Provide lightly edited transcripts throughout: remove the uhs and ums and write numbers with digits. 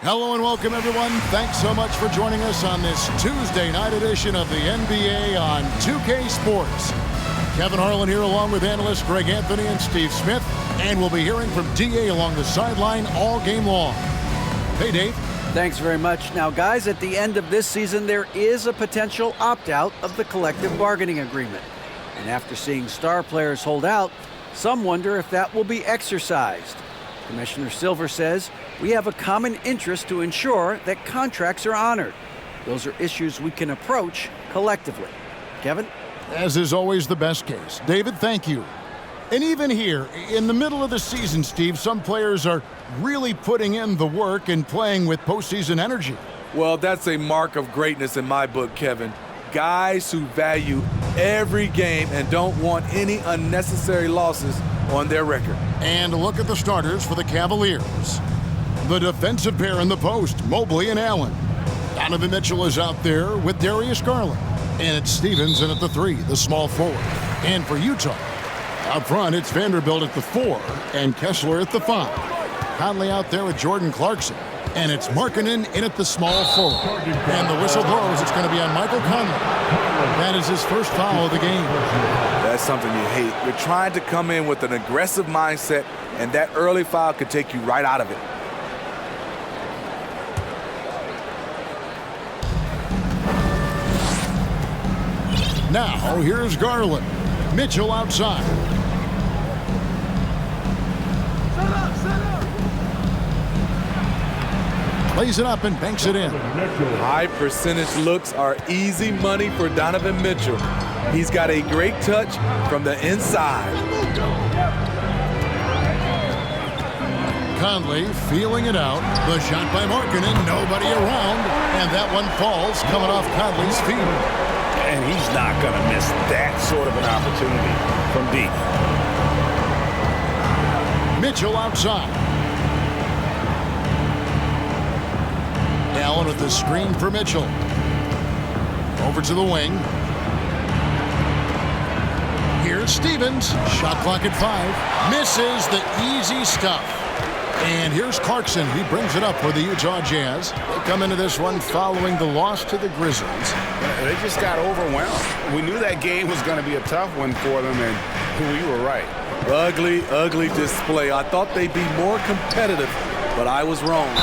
Hello and welcome, everyone. Thanks so much for joining us on this Tuesday night edition of the NBA on 2K Sports. Kevin Harlan here along with analysts Greg Anthony and Steve Smith. And we'll be hearing from DA along the sideline all game long. Hey, Dave. Thanks very much. Now, guys, at the end of this season, there is a potential opt-out of the collective bargaining agreement. And after seeing star players hold out, some wonder if that will be exercised. Commissioner Silver says we have a common interest to ensure that contracts are honored. Those are issues we can approach collectively. Kevin? As is always the best case. David, thank you. And even here, in the middle of the season, Steve, some players are really putting in the work and playing with postseason energy. Well, that's a mark of greatness in my book, Kevin. Guys who value every game and don't want any unnecessary losses on their record. And look at the starters for the Cavaliers. The defensive pair in the post, Mobley and Allen. Donovan Mitchell is out there with Darius Garland. And it's Stevens in at the 3, the small forward. And for Utah, out front, it's Vanderbilt at the 4 and Kessler at the 5. Conley out there with Jordan Clarkson. And it's Markkanen in at the small forward. And the whistle blows. It's going to be on Michael Conley. That is his first foul of the game. That's something you hate. You're trying to come in with an aggressive mindset, and that early foul could take you right out of it. Now, here's Garland. Mitchell outside. Plays it up and banks it in. High percentage looks are easy money for Donovan Mitchell. He's got a great touch from the inside. Conley feeling it out. The shot by Markkanen, nobody around. And that one falls coming off Conley's feet. And he's not going to miss that sort of an opportunity from deep. Mitchell outside. Allen with the screen for Mitchell. Over to the wing. Here's Stevens. Shot clock at 5. Misses the easy stuff. And here's Clarkson. He brings it up for the Utah Jazz. They come into this one following the loss to the Grizzlies. They just got overwhelmed. We knew that game was going to be a tough one for them, and we were right. Ugly, ugly display. I thought they'd be more competitive, but I was wrong.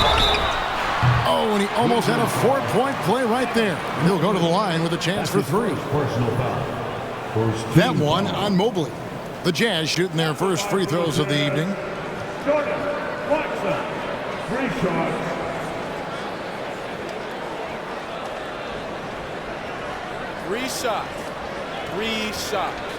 Oh, and he almost had a 4-point play right there. He'll go to the line with a chance for 3. That one on Mobley. The Jazz shooting their first free throws of the evening. Watson, 3 shots. Three shots.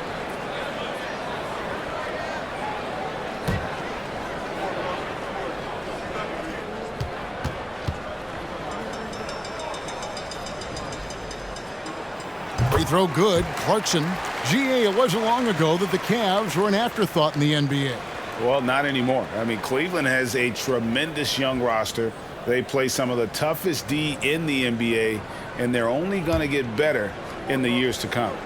Free throw good. Clarkson. GA, it wasn't long ago that the Cavs were an afterthought in the NBA. Well, not anymore. I mean, Cleveland has a tremendous young roster. They play some of the toughest D in the NBA, and they're only going to get better in the years to come.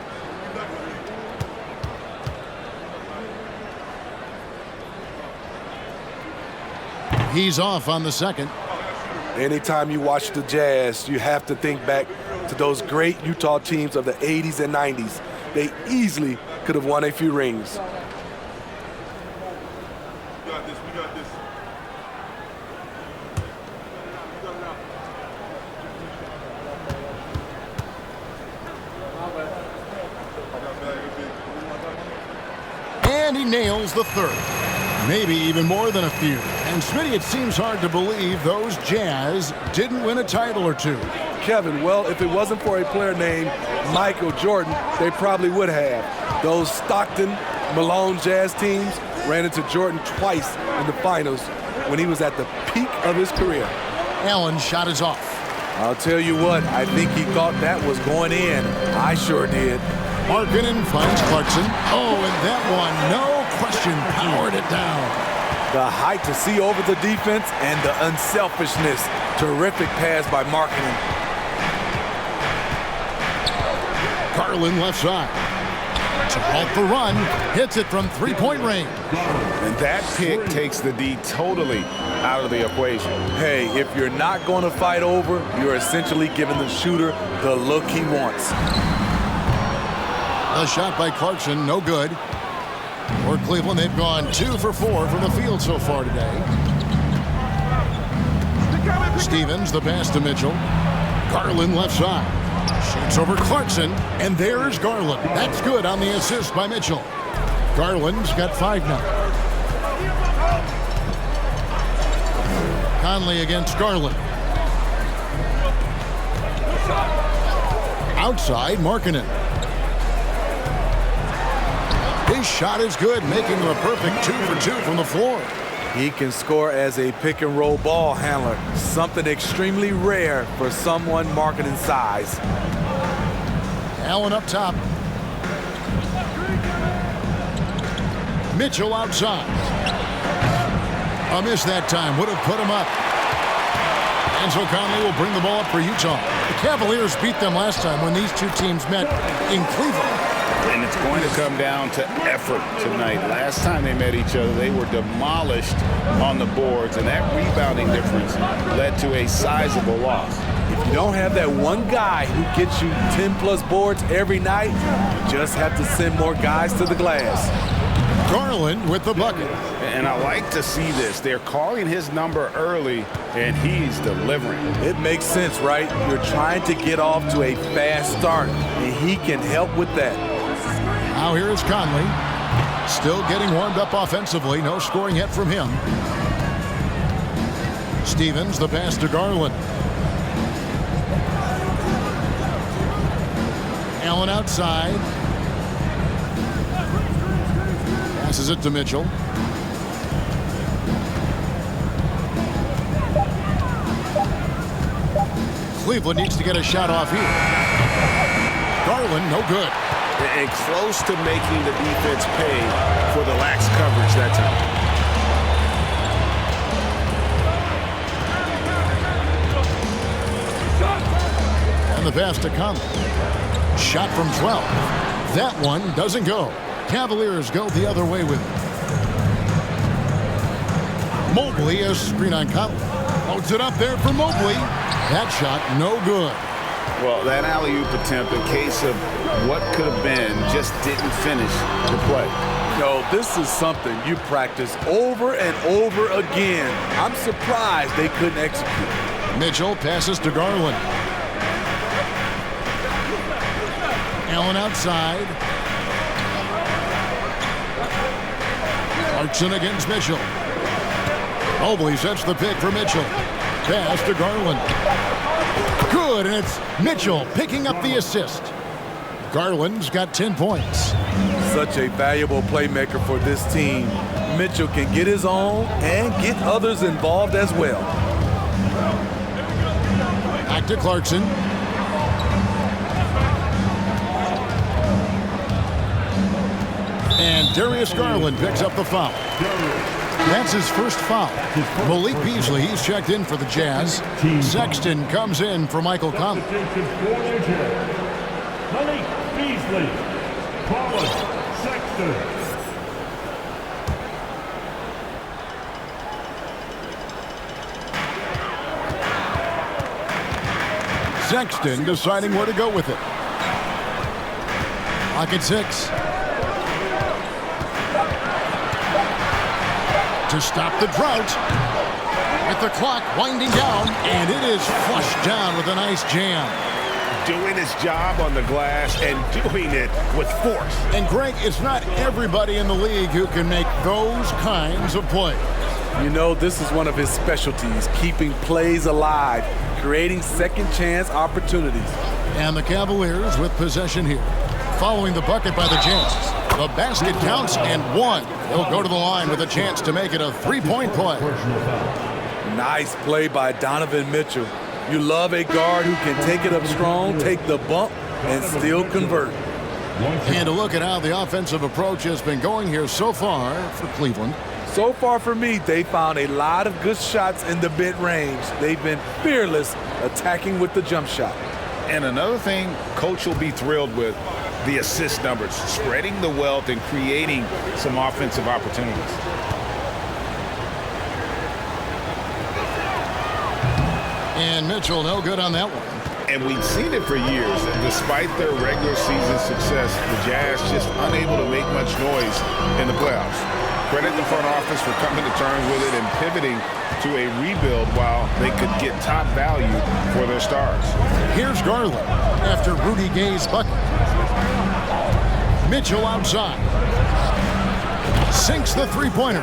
He's off on the second. Anytime you watch the Jazz, you have to think back to those great Utah teams of the 80s and 90s. They easily could have won a few rings. And he nails the third. Maybe even more than a few. And Smitty, it seems hard to believe those Jazz didn't win a title or two. Kevin, well, if it wasn't for a player named Michael Jordan, they probably would have. Those Stockton, Malone Jazz teams ran into Jordan twice in the finals when he was at the peak of his career. Allen's shot is off. I'll tell you what, I think he thought that was going in. I sure did. Markkanen finds Clarkson. Oh, and that one, no question, powered it down. The height to see over the defense and the unselfishness. Terrific pass by Markkanen. Garland left side. To halt the run, hits it from three-point range. And that pick takes the D totally out of the equation. Hey, if you're not going to fight over, you're essentially giving the shooter the look he wants. A shot by Clarkson, no good. For Cleveland, they've gone 2 for 4 from the field so far today. Stevens, the pass to Mitchell. Garland left side. Shoots over Clarkson, and there's Garland. That's good on the assist by Mitchell. Garland's got 5 now. Conley against Garland. Outside, Markkanen. His shot is good, making him a perfect 2 for 2 from the floor. He can score as a pick-and-roll ball handler, something extremely rare for someone Markkanen size. Allen up top. Mitchell outside. A miss that time, would have put him up. And so Conley will bring the ball up for Utah. The Cavaliers beat them last time when these two teams met in Cleveland. And it's going to come down to effort tonight. Last time they met each other, they were demolished on the boards, and that rebounding difference led to a sizable loss. If you don't have that one guy who gets you 10-plus boards every night, you just have to send more guys to the glass. Garland with the bucket. And I like to see this. They're calling his number early, and he's delivering. It makes sense, right? You're trying to get off to a fast start, and he can help with that. Now here is Conley. Still getting warmed up offensively. No scoring yet from him. Stevens, the pass to Garland. Allen outside. Passes it to Mitchell. Cleveland needs to get a shot off here. Garland, no good. And close to making the defense pay for the lax coverage that time. And the pass to Conley. Shot from 12. That one doesn't go. Cavaliers go the other way with it. Mobley, a screen on Conley. Loads it up there for Mobley. That shot, no good. Well, that alley-oop attempt, a case of what could have been, just didn't finish the play. No, this is something you practice over and over again. I'm surprised they couldn't execute. Mitchell passes to Garland. Allen outside. Clarkson against Mitchell. Mobley sets the pick for Mitchell. Pass to Garland. Good, and it's Mitchell picking up the assist. Garland's got 10 points. Such a valuable playmaker for this team. Mitchell can get his own and get others involved as well. Back to Clarkson. And Darius Garland picks up the foul. That's his first foul. Malik Beasley, he's checked in for the Jazz. Sexton comes in for Michael Conley. Malik Beasley, Collins, Sexton. Sexton deciding where to go with it. Clock at 6. To stop the drought. With the clock winding down, and it is flushed down with a nice jam. Doing his job on the glass and doing it with force. And Greg, it's not everybody in the league who can make those kinds of plays. You know, this is one of his specialties, keeping plays alive, creating second chance opportunities. And the Cavaliers with possession here. Following the bucket by the Jazz. The basket counts and one. He'll go to the line with a chance to make it a three-point play. Nice play by Donovan Mitchell. You love a guard who can take it up strong, take the bump, and still convert. And to look at how the offensive approach has been going here so far for Cleveland. So far for me, they found a lot of good shots in the mid-range. They've been fearless attacking with the jump shot. And another thing Coach will be thrilled with, the assist numbers, spreading the wealth and creating some offensive opportunities. And Mitchell, no good on that one. And we've seen it for years. Despite their regular season success, the Jazz just unable to make much noise in the playoffs. Credit the front office for coming to terms with it and pivoting to a rebuild while they could get top value for their stars. Here's Garland after Rudy Gay's bucket. Mitchell outside. Sinks the three-pointer.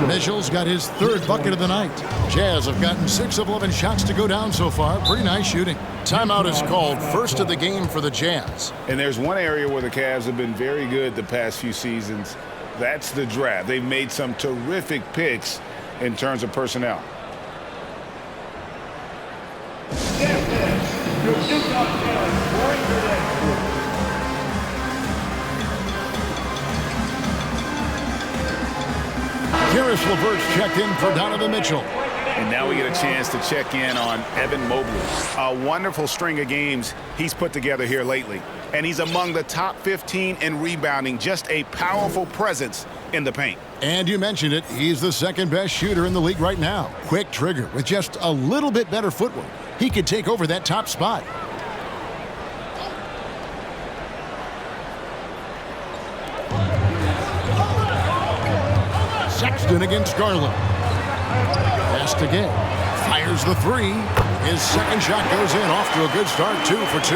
Mitchell's got his third bucket of the night. Jazz have gotten 6 of 11 shots to go down so far. Pretty nice shooting. Timeout is called, first of the game for the Jazz. And there's one area where the Cavs have been very good the past few seasons. That's the draft. They've made some terrific picks in terms of personnel. Karis LeVert's checked in for Donovan Mitchell. And now we get a chance to check in on Evan Mobley. A wonderful string of games he's put together here lately. And he's among the top 15 in rebounding, just a powerful presence in the paint. And you mentioned it, he's the second best shooter in the league right now. Quick trigger with just a little bit better footwork. He could take over that top spot. Sexton against Garland. Pass to Gay. Fires the three. His second shot goes in. Off to a good start. 2 for 2.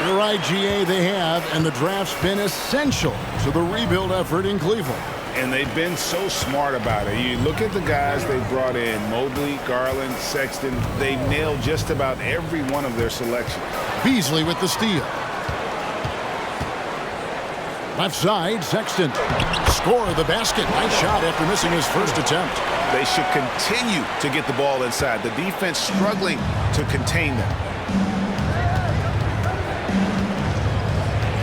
You're right, GA, they have. And the draft's been essential to the rebuild effort in Cleveland. And they've been so smart about it. You look at the guys they brought in, Mobley, Garland, Sexton. They've nailed just about every one of their selections. Beasley with the steal. Left side, Sexton. Score the basket. Nice shot after missing his first attempt. They should continue to get the ball inside. The defense struggling to contain them.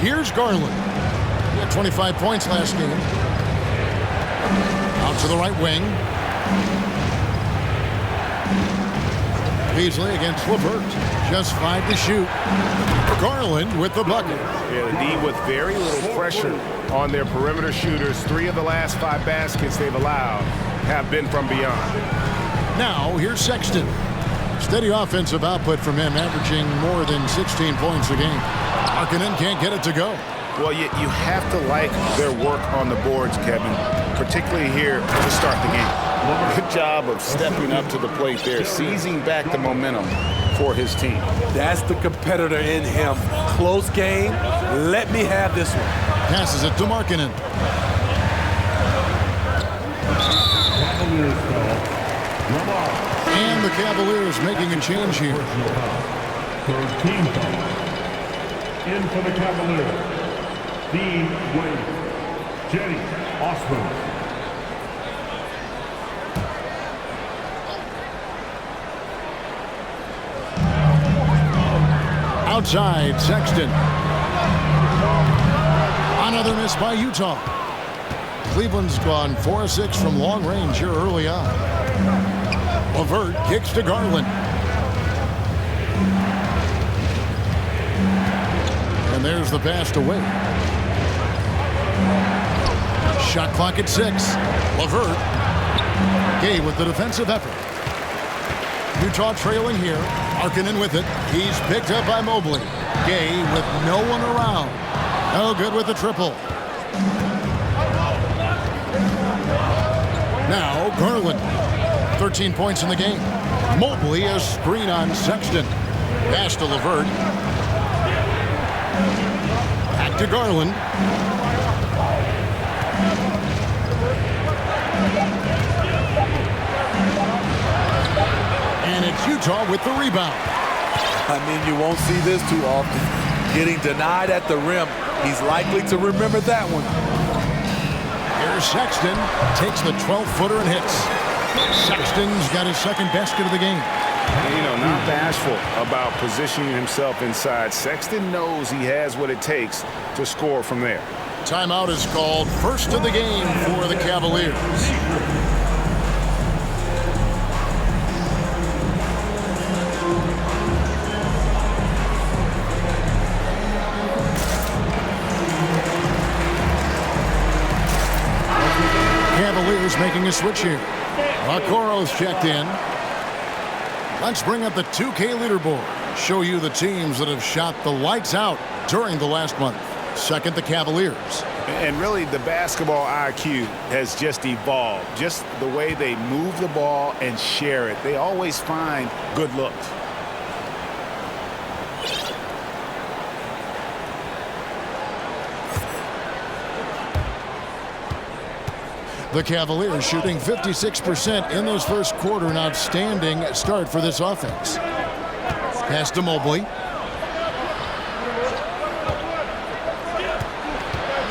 Here's Garland. He had 25 points last game. Out to the right wing. Beasley against LeVert. Just 5 to shoot. Garland with the bucket. Yeah, the D with very little pressure on their perimeter shooters. 3 of the last 5 baskets they've allowed have been from beyond. Now, here's Sexton. Steady offensive output from him, averaging more than 16 points a game. Markkanen can't get it to go. Well, you have to like their work on the boards, Kevin, particularly here to start the game. Good job of stepping up to the plate there, seizing back the momentum for his team. That's the competitor in him. Close game. Let me have this one. Passes it to Markkanen. And the Cavaliers making a change here. Third team foul. In for the Cavaliers, Dean Wade, Jenny Osborne. Outside, Sexton. Another miss by Utah. Cleveland's gone 4-6 from long range here early on. LeVert kicks to Garland. And there's the pass to Wade. Shot clock at 6. LeVert. Gay with the defensive effort. Utah trailing here. Markkanen with it. He's picked up by Mobley. Gay with no one around. No good with the triple. Now Garland. 13 points in the game. Mobley a screen on Sexton. Pass to LeVert. Back to Garland. And it's Utah with the rebound. I mean, you won't see this too often. Getting denied at the rim. He's likely to remember that one. Here's Sexton. Takes the 12-footer and hits. Sexton's got his second basket of the game. You know, not bashful about positioning himself inside. Sexton knows he has what it takes to score from there. Timeout is called. First of the game for the Cavaliers. Cavaliers making a switch here. Okoro's checked in. Let's bring up the 2K leaderboard. Show you the teams that have shot the lights out during the last month. Second, the Cavaliers. And really, the basketball IQ has just evolved. Just the way they move the ball and share it. They always find good looks. The Cavaliers shooting 56% in this first quarter. An outstanding start for this offense. Pass to Mobley.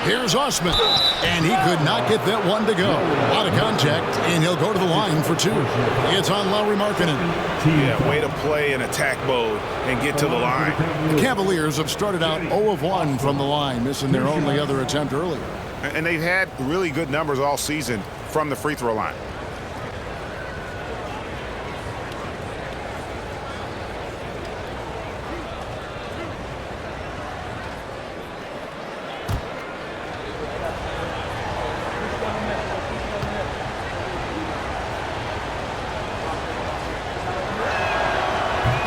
Here's Osman, and he could not get that one to go. Out of contact, and he'll go to the line for two. It's on Lauri Markkanen. Yeah, way to play in attack mode and get to the line. The Cavaliers have started out 0 of 1 from the line, missing their only other attempt earlier. And they've had really good numbers all season from the free throw line.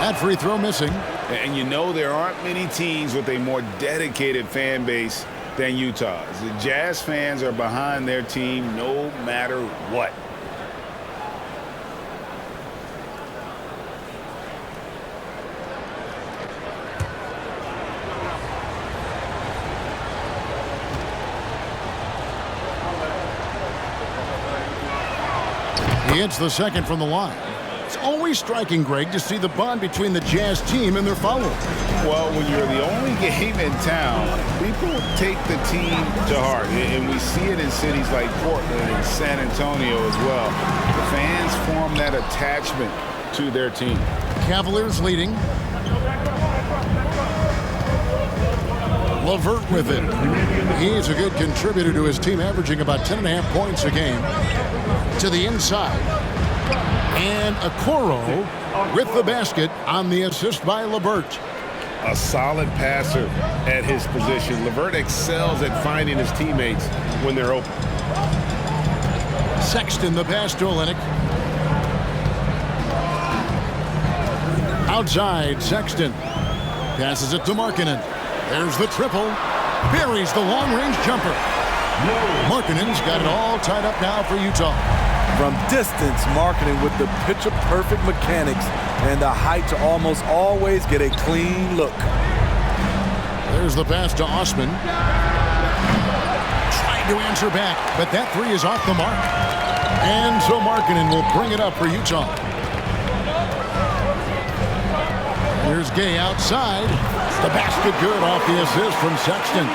That free throw missing. And you know there aren't many teams with a more dedicated fan base than Utah's. The Jazz fans are behind their team no matter what. He hits the second from the line. It's always striking, Greg, to see the bond between the Jazz team and their followers. Well, when you're the only game in town, people take the team to heart. And we see it in cities like Portland and San Antonio as well. The fans form that attachment to their team. Cavaliers leading. LeVert with it. He's a good contributor to his team, averaging about 10.5 points a game. To the inside. And Okoro with the basket on the assist by LeVert. A solid passer at his position. LeVert excels at finding his teammates when they're open. Sexton the pass to Olynyk. Outside, Sexton. Passes it to Markkanen. There's the triple. Buries the long-range jumper. Markkanen's got it all tied up now for Utah. From distance, Markkanen with the picture-perfect mechanics and the height to almost always get a clean look. There's the pass to Osman. Trying to answer back, but that three is off the mark. And so Markkanen will bring it up for Utah. Here's Gay outside. The basket good off the assist from Sexton.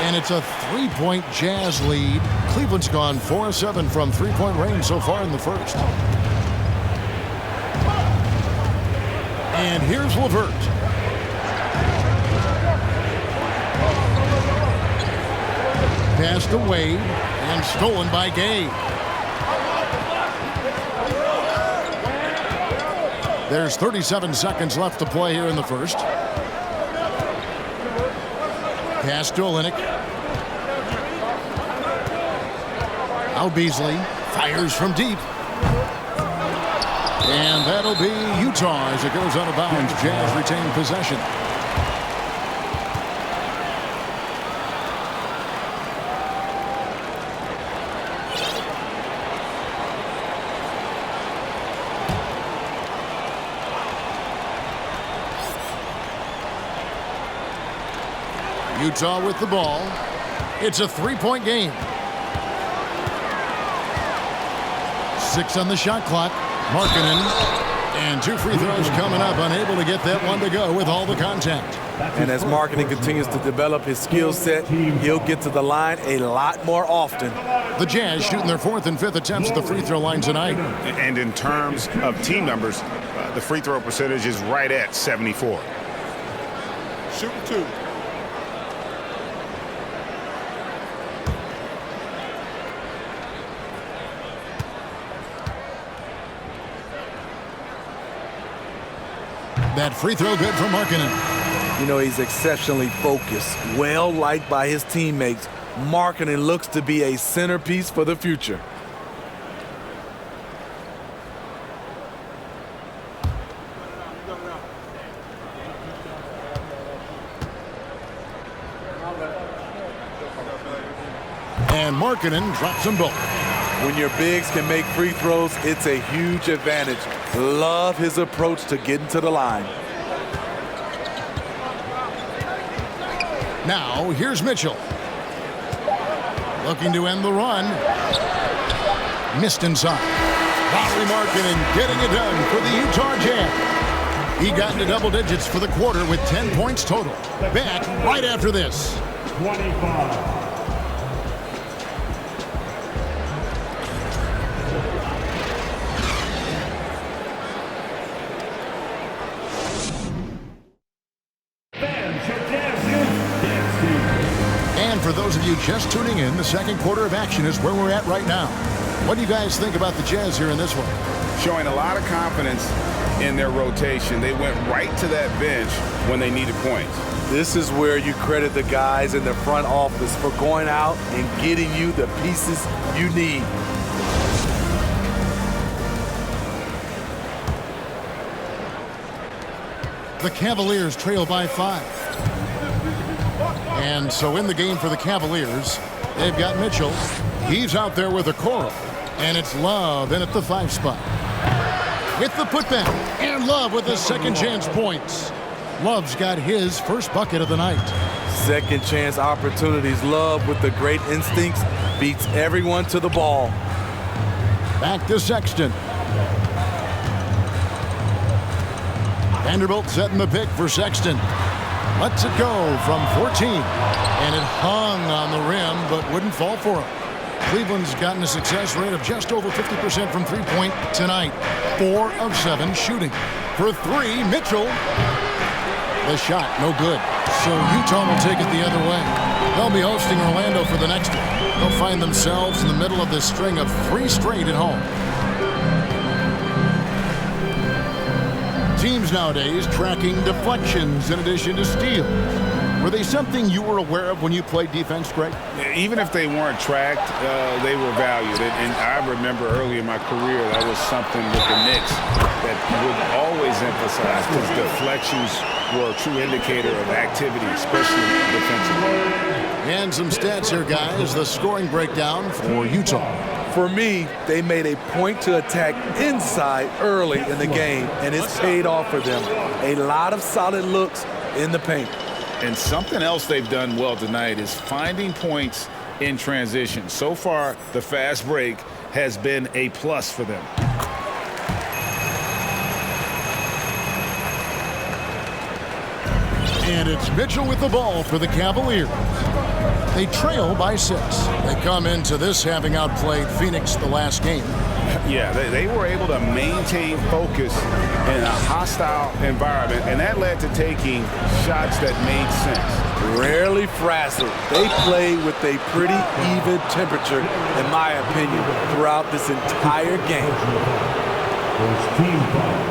And it's a three-point Jazz lead. Cleveland's gone 4-7 from three-point range so far in the first. And here's LeVert. Pass to Wade and stolen by Gay. There's 37 seconds left to play here in the first. Pass to Olynyk. Now Beasley fires from deep. And that'll be Utah as it goes out of bounds. Jazz retain possession. Utah with the ball. It's a three-point game. 6 on the shot clock. Markkanen. And 2 free throws coming up. Unable to get that one to go with all the contact. And as Markkanen continues to develop his skill set, he'll get to the line a lot more often. The Jazz shooting their 4th and 5th attempts at the free throw line tonight. And in terms of team numbers, the free throw percentage is right at 74. Shoot 2. That free throw good for Markkanen. You know, he's exceptionally focused, well liked by his teammates. Markkanen looks to be a centerpiece for the future. And Markkanen drops them both. When your bigs can make free throws, it's a huge advantage. Love his approach to getting to the line. Now, here's Mitchell. Looking to end the run. Missed inside. Lauri Markkanen getting it done for the Utah Jazz. He got into double digits for the quarter with 10 points total. Back right after this. 25. And for those of you just tuning in, the second quarter of action is where we're at right now. What do you guys think about the Jazz here in this one? Showing a lot of confidence in their rotation. They went right to that bench when they needed points. This is where you credit the guys in the front office for going out and getting you the pieces you need. The Cavaliers trail by 5. And so in the game for the Cavaliers, they've got Mitchell. He's out there with a Okoro. And it's Love in at the 5 spot. With the putback. And Love with his second chance points. Love's got his first bucket of the night. Second chance opportunities. Love with the great instincts beats everyone to the ball. Back to Sexton. Vanderbilt setting the pick for Sexton. Lets it go from 14. And it hung on the rim, but wouldn't fall for him. Cleveland's gotten a success rate of just over 50% from three-point tonight. 4 of 7 shooting. For 3, Mitchell. The shot, no good. So Utah will take it the other way. They'll be hosting Orlando for the next one. They'll find themselves in the middle of this string of 3 straight at home. Teams nowadays tracking deflections in addition to steals. Were they something you were aware of when you played defense, Greg? Even if they weren't tracked, they were valued. And I remember early in my career, that was something with the Knicks that would always emphasize, because deflections were a true indicator of activity, especially defensively. And some stats here, guys. The scoring breakdown for Utah. For me, they made a point to attack inside early in the game, and it's paid off for them. A lot of solid looks in the paint. And something else they've done well tonight is finding points in transition. So far, the fast break has been a plus for them. And it's Mitchell with the ball for the Cavaliers. They trail by 6. They come into this having outplayed Phoenix the last game. Yeah, they were able to maintain focus in a hostile environment, and that led to taking shots that made sense. Rarely frazzled. They play with a pretty even temperature, in my opinion, throughout this entire game. First team foul.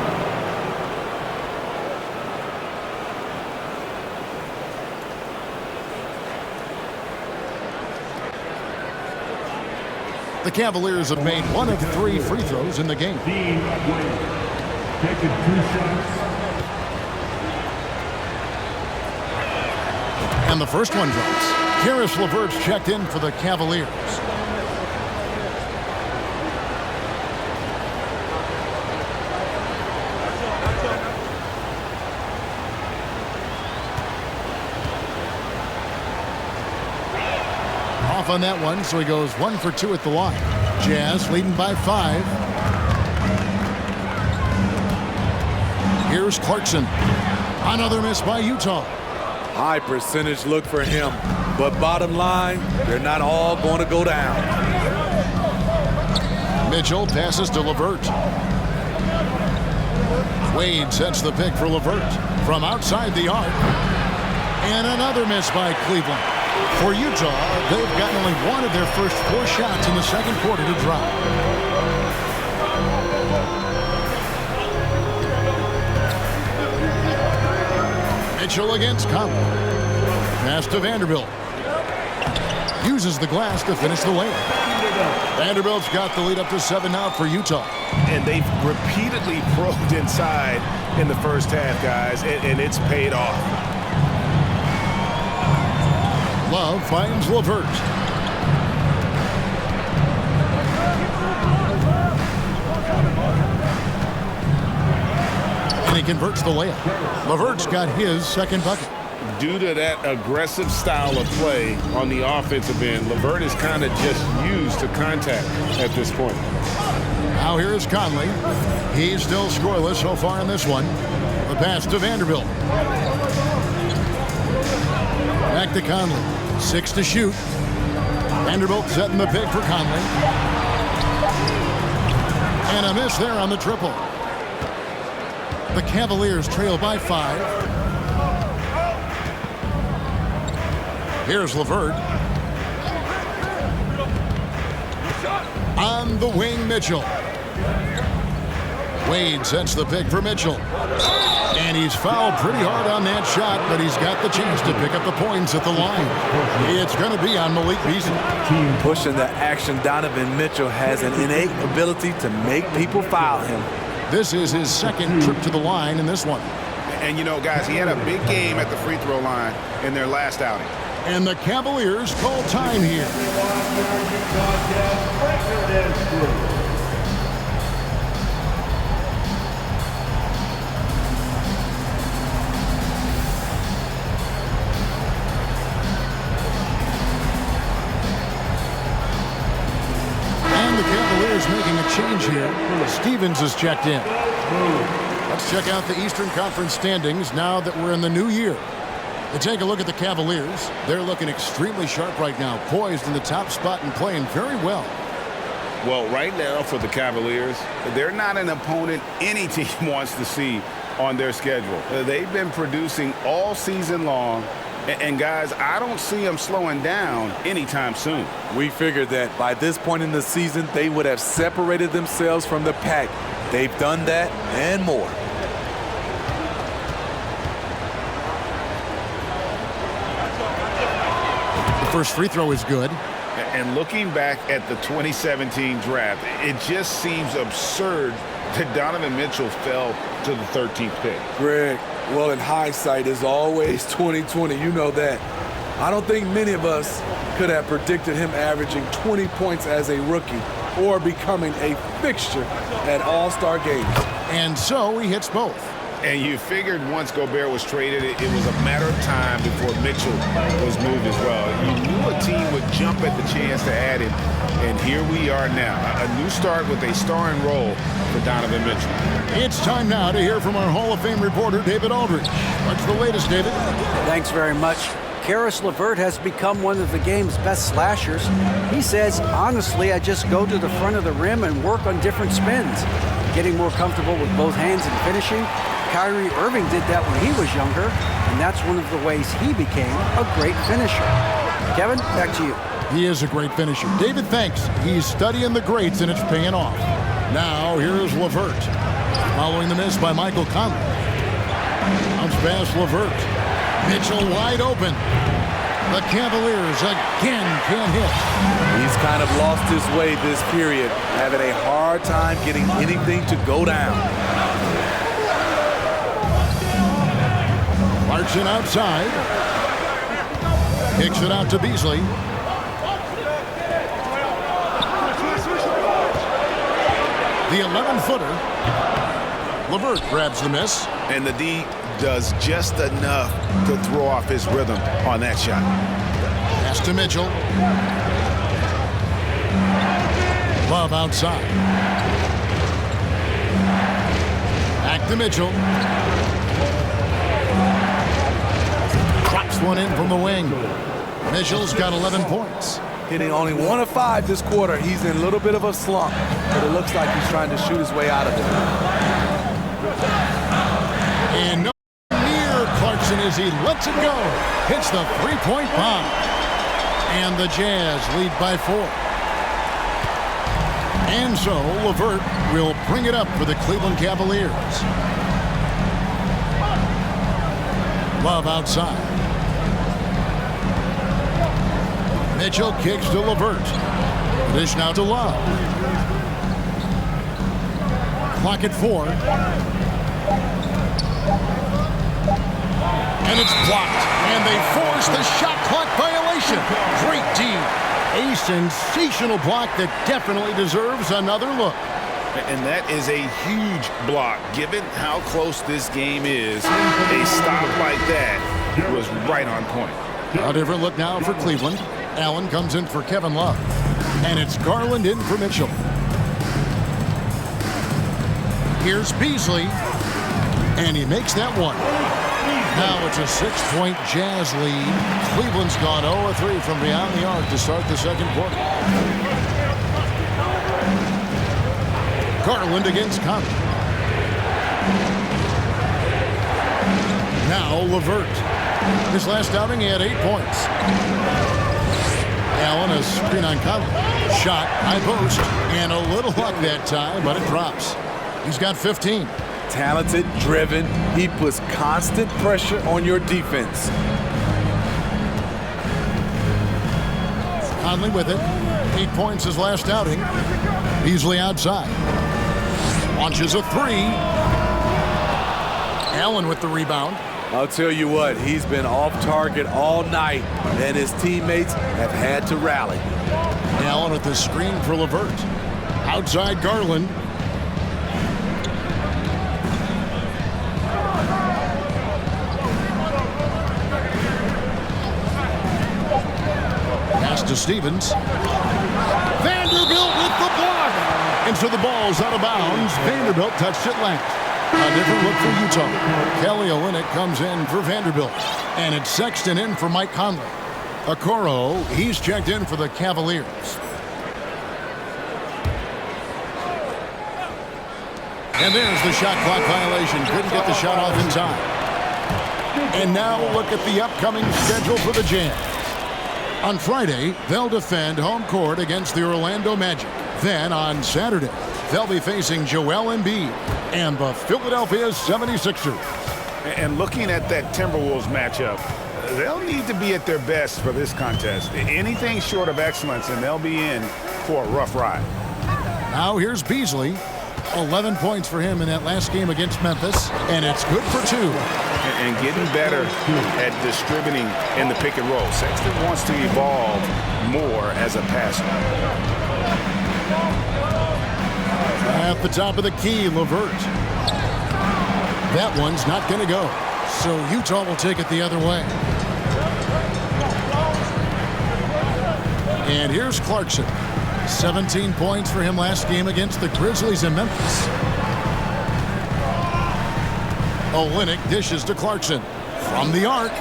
The Cavaliers have made 1 of 3 free throws in the game. Dean Wade taking 2 shots. And the first one drops. Karis LeVert's checked in for the Cavaliers. Off on that one, so he goes 1 for 2 at the line. Jazz leading by 5. Here's Clarkson. Another miss by Utah. High percentage look for him, but bottom line, they're not all going to go down. Mitchell passes to LeVert. Wade sets the pick for LeVert from outside the arc. And another miss by Cleveland. For Utah, they've gotten only 1 of their first 4 shots in the second quarter to drop. Mitchell against Conley. Pass to Vanderbilt. Uses the glass to finish the layup. Vanderbilt's got the lead up to 7 now for Utah. And they've repeatedly probed inside in the first half, guys, and it's paid off. Love finds LeVert. converts the layup. LeVert's got his second bucket. Due to that aggressive style of play on the offensive end, LeVert is kind of just used to contact at this point. Now here's Conley. He's still scoreless so far in this one. The pass to Vanderbilt. Back to Conley. 6 to shoot. Vanderbilt setting the pick for Conley. And a miss there on the triple. The Cavaliers trail by 5. Here's LeVert. On the wing, Mitchell. Wade sets the pick for Mitchell. And he's fouled pretty hard on that shot, but he's got the chance to pick up the points at the line. It's going to be on Malik Beasley. Pushing the action, Donovan Mitchell has an innate ability to make people foul him. This is his second trip to the line in this one. And, you know, guys, he had a big game at the free throw line in their last outing. And the Cavaliers call time here. And the Cavaliers making a change here. Stevens is checked in. Let's check out the Eastern Conference standings now that we're in the new year. To take a look at the Cavaliers, they're looking extremely sharp right now, poised in the top spot and playing very well. Well, right now for the Cavaliers, they're not an opponent any team wants to see on their schedule. They've been producing all season long, and guys, I don't see them slowing down anytime soon. We figured that by this point in the season, they would have separated themselves from the pack. They've done that and more. First free throw is good. And looking back at the 2017 draft, it just seems absurd that Donovan Mitchell fell to the 13th pick. Greg, well, in hindsight is always 20/20. You know that. I don't think many of us could have predicted him averaging 20 points as a rookie or becoming a fixture at All-Star games. And so he hits both. And you figured once Gobert was traded, it was a matter of time before Mitchell was moved as well. You knew a team would jump at the chance to add him, and here we are now. A new start with a starring role for Donovan Mitchell. It's time now to hear from our Hall of Fame reporter, David Aldridge. What's the latest, David? Thanks very much. Karis LeVert has become one of the game's best slashers. He says, honestly, I just go to the front of the rim and work on different spins. Getting more comfortable with both hands and finishing. Kyrie Irving did that when he was younger, and that's one of the ways he became a great finisher. Kevin, back to you. He is a great finisher. David, thanks. He's studying the greats, and it's paying off. Now, here's LeVert. Following the miss by Michael Conley. Bounce pass LeVert. Mitchell wide open. The Cavaliers again can't hit. He's kind of lost his way this period, having a hard time getting anything to go down. Clarkson outside. Kicks it out to Beasley. The 11-footer. LeVert grabs the miss. And the D does just enough to throw off his rhythm on that shot. Pass to Mitchell. Love outside. Back to Mitchell. Drops one in from the wing. Mitchell's got 11 points. Hitting only 1 of 5 this quarter. He's in a little bit of a slump, but it looks like he's trying to shoot his way out of it. And no near Clarkson as he lets it go. Hits the three-point bomb. And the Jazz lead by 4. And so LeVert will bring it up for the Cleveland Cavaliers. Love outside. Mitchell kicks to LeVert. Dish now to Love. Clock at 4. And it's blocked. And they force the shot clock violation. Great D. A sensational block that definitely deserves another look. And that is a huge block. Given how close this game is, a stop like that was right on point. A different look now for Cleveland. Allen comes in for Kevin Love. And it's Garland in for Mitchell. Here's Beasley. And he makes that one. Now it's a 6-point Jazz lead. Cleveland's gone 0-3 from beyond the arc to start the second quarter. Garland against Conley. Now LeVert. His last outing, he had 8 points. Allen, a screen on Conley. Shot, high post, and a little luck that time, but it drops. He's got 15. Talented, driven. He puts constant pressure on your defense. Conley with it. 8 points his last outing. Beasley outside. Launches a three. Allen with the rebound. I'll tell you what, he's been off target all night, and his teammates have had to rally. Allen with the screen for LeVert. Outside Garland. Pass to Stevens. Vanderbilt with the block. And so the ball's out of bounds. Vanderbilt touched it last. A different look for Utah. Kelly Olynyk comes in for Vanderbilt. And it's Sexton in for Mike Conley. Okoro, he's checked in for the Cavaliers. And there's the shot clock violation. Couldn't get the shot off in time. And now look at the upcoming schedule for the Jazz. On Friday, they'll defend home court against the Orlando Magic. Then on Saturday, they'll be facing Joel Embiid and the Philadelphia 76ers. And looking at that Timberwolves matchup, they'll need to be at their best for this contest. Anything short of excellence, and they'll be in for a rough ride. Now here's Beasley. 11 points for him in that last game against Memphis, and it's good for 2. And getting better at distributing in the pick and roll. Sexton wants to evolve more as a passer. At the top of the key, LeVert. That one's not going to go. So Utah will take it the other way. And here's Clarkson. 17 points for him last game against the Grizzlies in Memphis. Olynyk dishes to Clarkson. From the arc.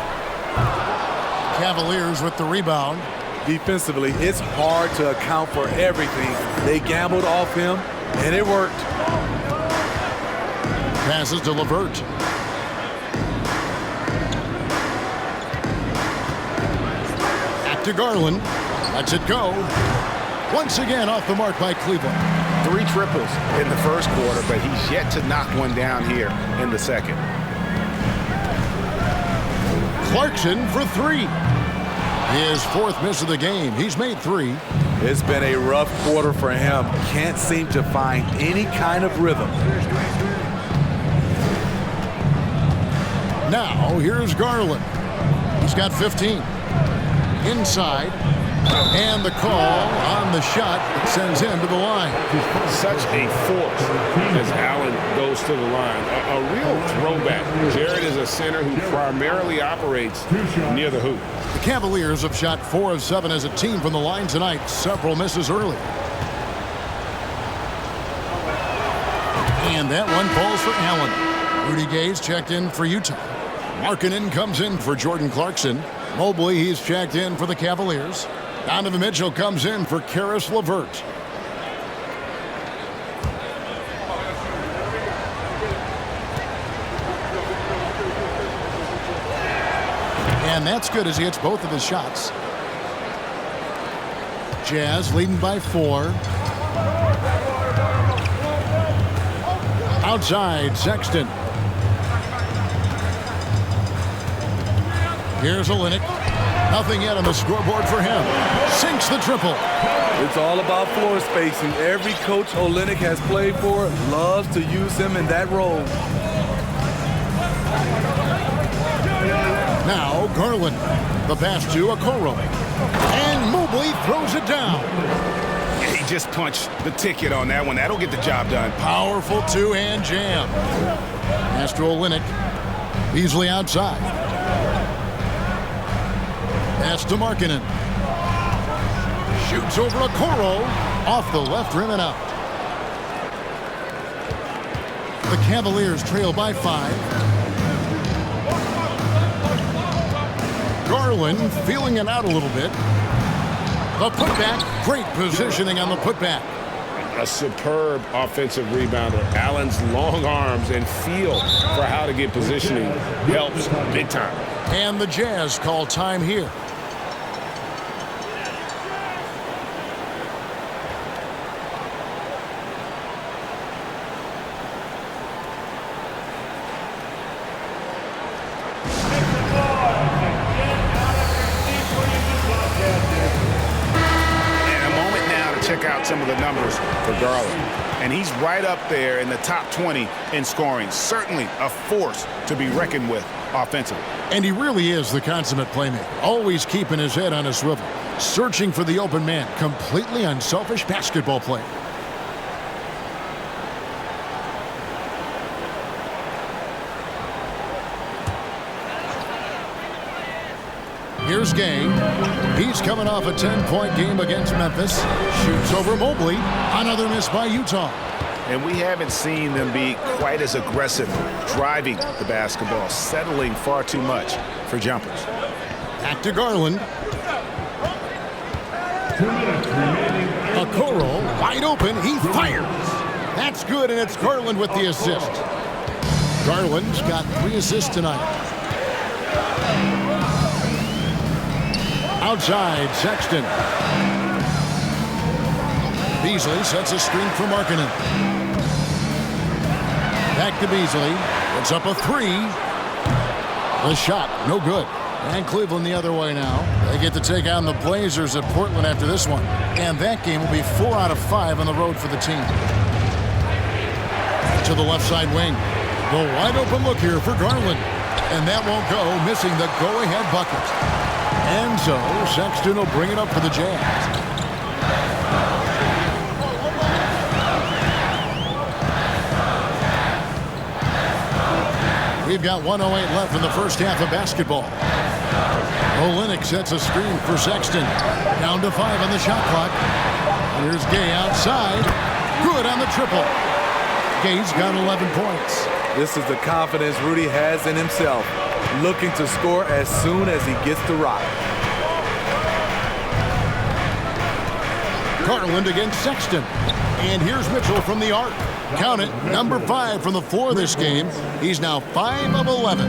Cavaliers with the rebound. Defensively, it's hard to account for everything. They gambled off him, and it worked. Passes to LeVert. Back to Garland. Lets it go. Once again off the mark by Cleveland. 3 triples in the first quarter, but he's yet to knock one down here in the second. Clarkson for 3. His 4th miss of the game. He's made 3. It's been a rough quarter for him. Can't seem to find any kind of rhythm. Now here's Garland. He's got 15. Inside. And the call on the shot that sends him to the line. Such a force as Allen goes to the line. A real throwback. Jared is a center who primarily operates near the hoop. The Cavaliers have shot 4 of 7 as a team from the line tonight. Several misses early. And that one falls for Allen. Rudy Gay's checked in for Utah. Markkanen comes in for Jordan Clarkson. Mobley, he's checked in for the Cavaliers. Donovan Mitchell comes in for Karis LeVert. And that's good as he hits both of his shots. Jazz leading by 4. Outside, Sexton. Here's Olynyk. Nothing yet on the scoreboard for him. Sinks the triple. It's all about floor spacing. Every coach Olynyk has played for loves to use him in that role. Now Garland. The pass to Okoro. And Mobley throws it down. He just punched the ticket on that one. That'll get the job done. Powerful two-hand jam. Pass to Olynyk. Beasley outside. Pass to Markkanen. Shoots over a Okoro. Off the left rim and out. The Cavaliers trail by 5. Garland feeling it out a little bit. The putback, great positioning on the putback. A superb offensive rebounder. Allen's long arms and feel for how to get positioning helps big time. And the Jazz call time here. Check out some of the numbers for Garland. And he's right up there in the top 20 in scoring. Certainly a force to be reckoned with offensively. And he really is the consummate playmaker. Always keeping his head on a swivel. Searching for the open man. Completely unselfish basketball player. Here's Gay. He's coming off a 10-point game against Memphis. Shoots over Mobley. Another miss by Utah. And we haven't seen them be quite as aggressive driving the basketball, settling far too much for jumpers. Back to Garland. 2 minutes remaining. Okoro wide open. He fires. That's good, and it's Garland with the assist. Garland's got 3 assists tonight. Outside, Sexton. Beasley sets a screen for Markkanen. Back to Beasley. It's up a 3. The shot, no good. And Cleveland the other way now. They get to take on the Blazers at Portland after this one. And that game will be 4 out of 5 on the road for the team. To the left side wing. The wide open look here for Garland. And that won't go, missing the go-ahead bucket. And so, Sexton will bring it up for the Jazz. We've got 1:08 left in the first half of basketball. Olynyk sets a screen for Sexton. Down to 5 on the shot clock. Here's Gay outside. Good on the triple. Gay's got 11 points. This is the confidence Rudy has in himself. Looking to score as soon as he gets the rock. Garland against Sexton. And here's Mitchell from the arc. Count it, number 5 from the floor this game. He's now 5 of 11.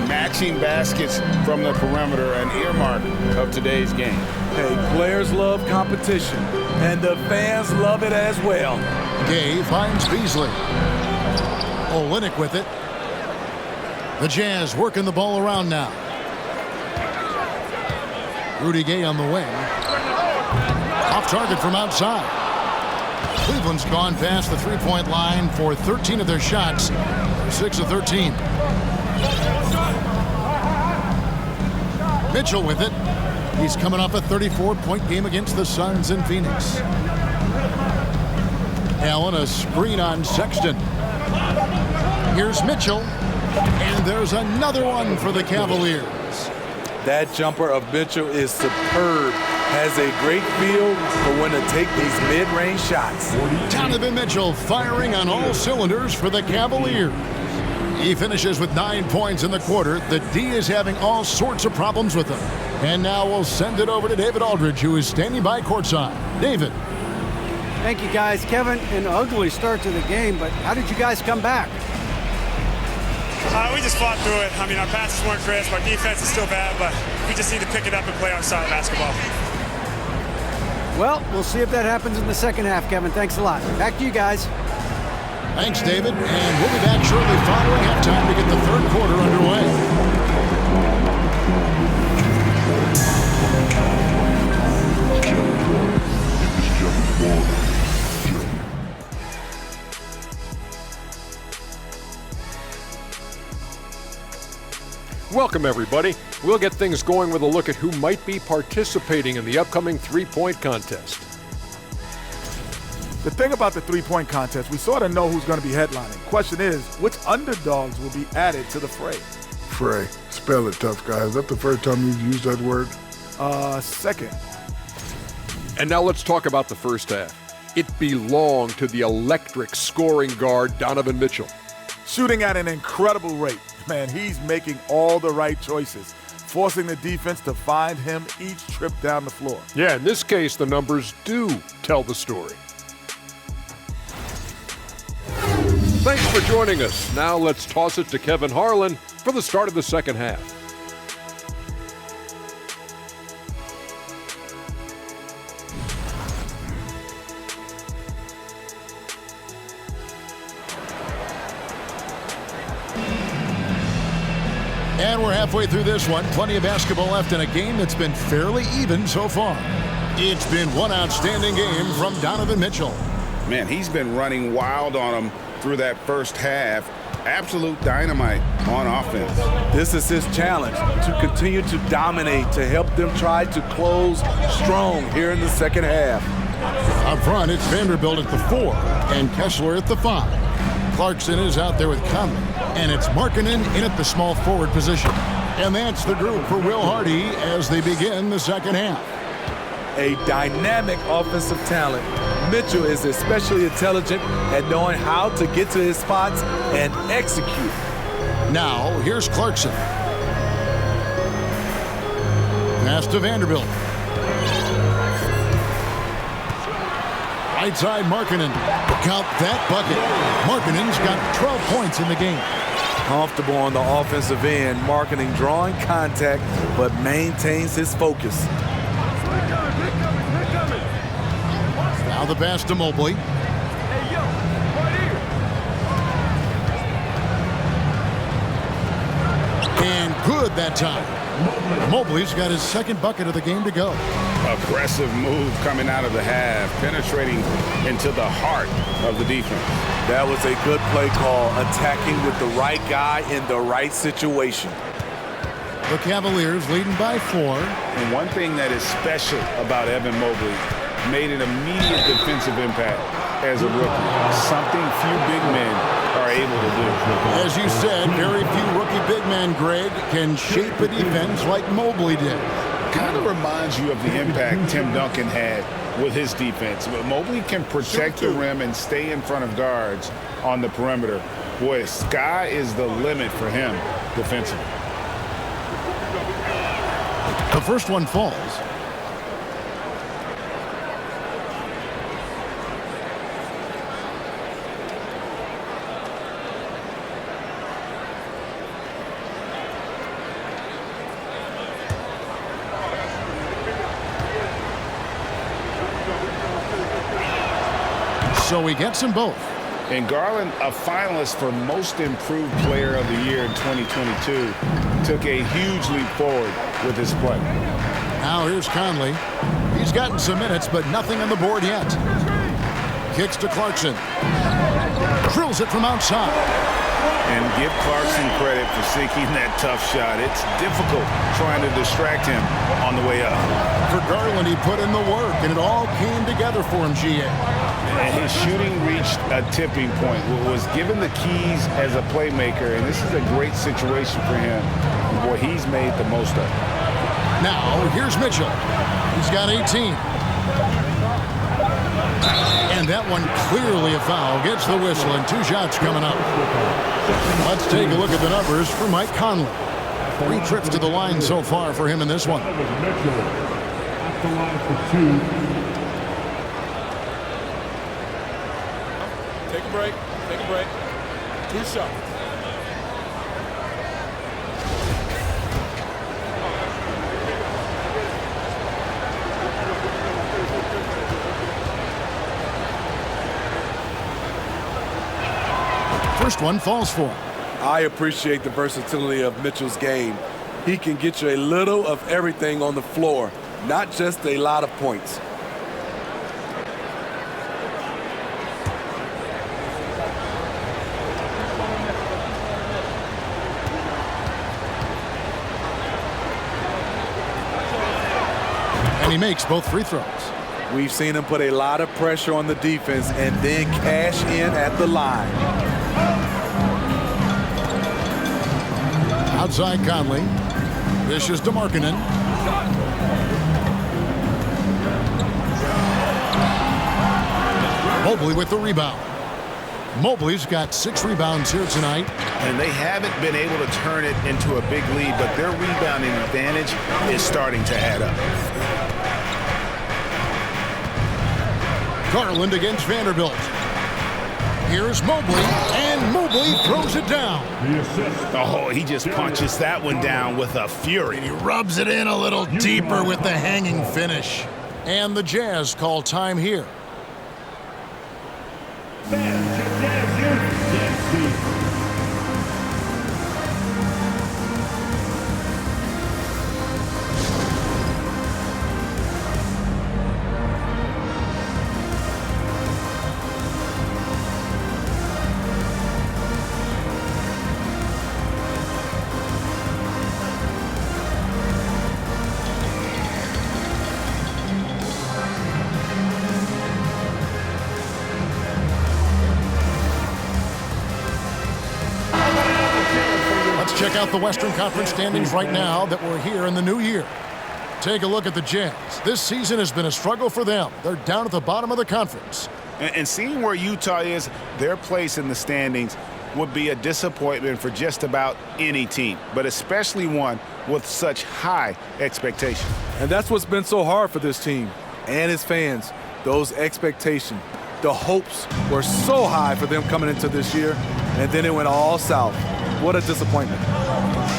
Matching baskets from the perimeter, an earmark of today's game. Hey, players love competition, and the fans love it as well. Gay finds Beasley. Olynyk with it. The Jazz working the ball around now. Rudy Gay on the wing. Off target from outside. Cleveland's gone past the three-point line for 13 of their shots. 6 of 13. Mitchell with it. He's coming off a 34-point game against the Suns in Phoenix. Allen, a screen on Sexton. Here's Mitchell. And there's another one for the Cavaliers. That jumper of Mitchell is superb. Has a great feel for when to take these mid-range shots. Donovan Mitchell firing on all cylinders for the Cavaliers. He finishes with 9 points in the quarter. The D is having all sorts of problems with him. And now we'll send it over to David Aldridge, who is standing by courtside. David. Thank you, guys. Kevin, an ugly start to the game, but how did you guys come back? We just fought through it. I mean, our passes weren't crisp. Our defense is still bad, but we just need to pick it up and play our side of basketball. Well, we'll see if that happens in the second half, Kevin. Thanks a lot. Back to you guys. Thanks, David. And we'll be back shortly following halftime to get the third quarter underway. Welcome, everybody. We'll get things going with a look at who might be participating in the upcoming three-point contest. The thing about the three-point contest, we sort of know who's going to be headlining. Question is, which underdogs will be added to the fray? Fray. Spell it, tough guy. Is that the first time you've used that word? Second. And now let's talk about the first half. It belonged to the electric scoring guard, Donovan Mitchell. Shooting at an incredible rate. Man, he's making all the right choices, forcing the defense to find him each trip down the floor. Yeah, in this case, the numbers do tell the story. Thanks for joining us. Now let's toss it to Kevin Harlan for the start of the second half. And we're halfway through this one. Plenty of basketball left in a game that's been fairly even so far. It's been one outstanding game from Donovan Mitchell. Man, he's been running wild on him through that first half. Absolute dynamite on offense. This is his challenge, to continue to dominate, to help them try to close strong here in the second half. Up front, it's Vanderbilt at the 4 and Kessler at the 5. Clarkson is out there with Conley, and it's Markkanen in at the small forward position. And that's the group for Will Hardy as they begin the second half. A dynamic offensive talent. Mitchell is especially intelligent at knowing how to get to his spots and execute. Now, here's Clarkson. Pass to Vanderbilt. Right side, Markkanen. Count that bucket. Markkanen's got 12 points in the game. Comfortable on the offensive end, Markkanen drawing contact, but maintains his focus. Now the pass to Mobley. And good that time. Mobley's got his second bucket of the game to go. Aggressive move coming out of the half, penetrating into the heart of the defense. That was a good play call, attacking with the right guy in the right situation. The Cavaliers leading by 4. And one thing that is special about Evan Mobley, made an immediate defensive impact as a rookie. Something few big men are able to do. As you said, very few rookie big men, Greg, can shape a defense like Mobley did. Kind of reminds you of the impact Tim Duncan had with his defense. But Mobley can protect the rim and stay in front of guards on the perimeter. Boy, sky is the limit for him defensively. The first one falls. So he gets them both. And Garland, a finalist for Most Improved Player of the Year in 2022, took a huge leap forward with his play. Now here's Conley. He's gotten some minutes, but nothing on the board yet. Kicks to Clarkson. Drills it from outside. And give Clarkson credit for seeking that tough shot. It's difficult trying to distract him on the way up. For Garland, he put in the work, and it all came together for him, GA. And his shooting reached a tipping point, was given the keys as a playmaker, and this is a great situation for him. And boy, he's made the most of it. Now, here's Mitchell. He's got 18. And that one clearly a foul. Gets the whistle, and 2 shots coming up. Let's take a look at the numbers for Mike Conley. 3 trips to the line so far for him in this one. Mitchell at the line for 2. Take a break. Take a break. 2 shots. First one falls for him. I appreciate the versatility of Mitchell's game. He can get you a little of everything on the floor, not just a lot of points. And he makes both free throws. We've seen him put a lot of pressure on the defense and then cash in at the line. Outside Conley. Dishes to Markkanen. Mobley with the rebound. Mobley's got 6 rebounds here tonight. And they haven't been able to turn it into a big lead, but their rebounding advantage is starting to add up. Garland against Vanderbilt. Here's Mobley, and Mobley throws it down. Oh, he just punches that one down with a fury. He rubs it in a little deeper with the hanging finish. And the Jazz call time here. Check out the Western Conference standings right now that we're here in the new year. Take a look at the Jazz. This season has been a struggle for them. They're down at the bottom of the conference. And seeing where Utah is, their place in the standings would be a disappointment for just about any team, but especially one with such high expectations. And that's what's been so hard for this team and its fans. Those expectations, the hopes were so high for them coming into this year, and then it went all south. What a disappointment.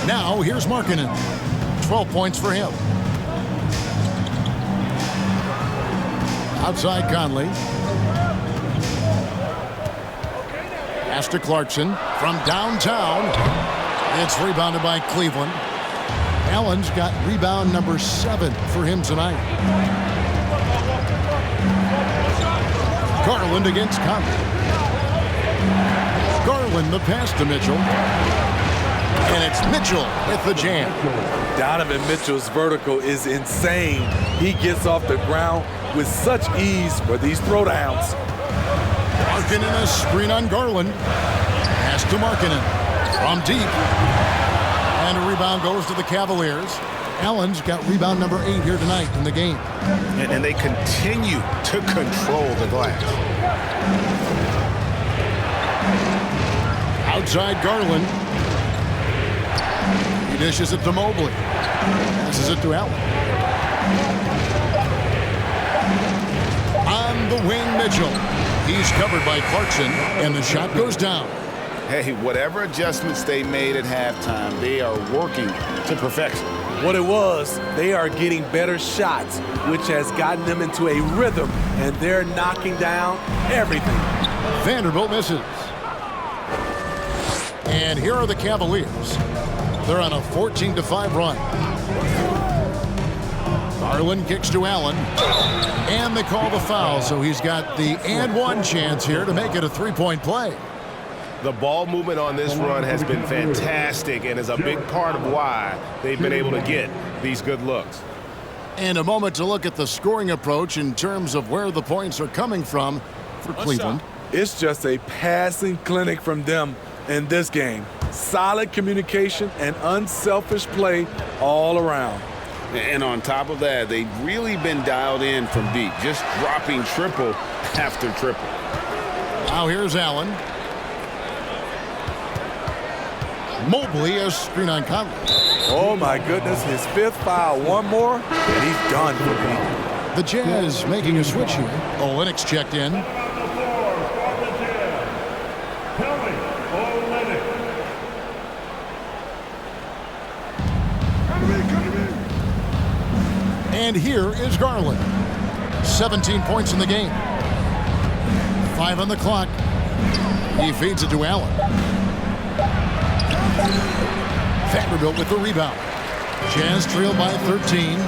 Now, here's Markkanen. 12 points for him. Outside Conley. Pass to Clarkson from downtown. It's rebounded by Cleveland. Allen's got rebound number 7 for him tonight. Garland against Conley. Garland the pass to Mitchell. And it's Mitchell with the jam. Donovan Mitchell's vertical is insane. He gets off the ground with such ease for these throwdowns. Markkanen a screen on Garland. Pass to Markkanen from deep. And a rebound goes to the Cavaliers. Allen's got rebound number 8 here tonight in the game. And they continue to control the glass. Outside Garland. He dishes it to Mobley. Passes it to Allen. On the wing, Mitchell. He's covered by Clarkson, and the shot goes down. Hey, whatever adjustments they made at halftime, they are working to perfection. What it was, they are getting better shots, which has gotten them into a rhythm, and they're knocking down everything. Vanderbilt misses. And here are the Cavaliers. They're on a 14-5 run. Garland kicks to Allen. And they call the foul, so he's got the and one chance here to make it a 3-point play. The ball movement on this run has been fantastic and is a big part of why they've been able to get these good looks. And a moment to look at the scoring approach in terms of where the points are coming from for Cleveland. It's just a passing clinic from them in this game. Solid communication and unselfish play all around. And on top of that, they've really been dialed in from deep, just dropping triple after triple. Now here's Allen. Mobley a screen on Conley. Oh my goodness, his 5th foul. One more, and he's done for me. The Jazz making a switch here. Olenek's checked in. And here is Garland. 17 points in the game. 5 on the clock. He feeds it to Allen. Vanderbilt with the rebound. Jazz trail by 13.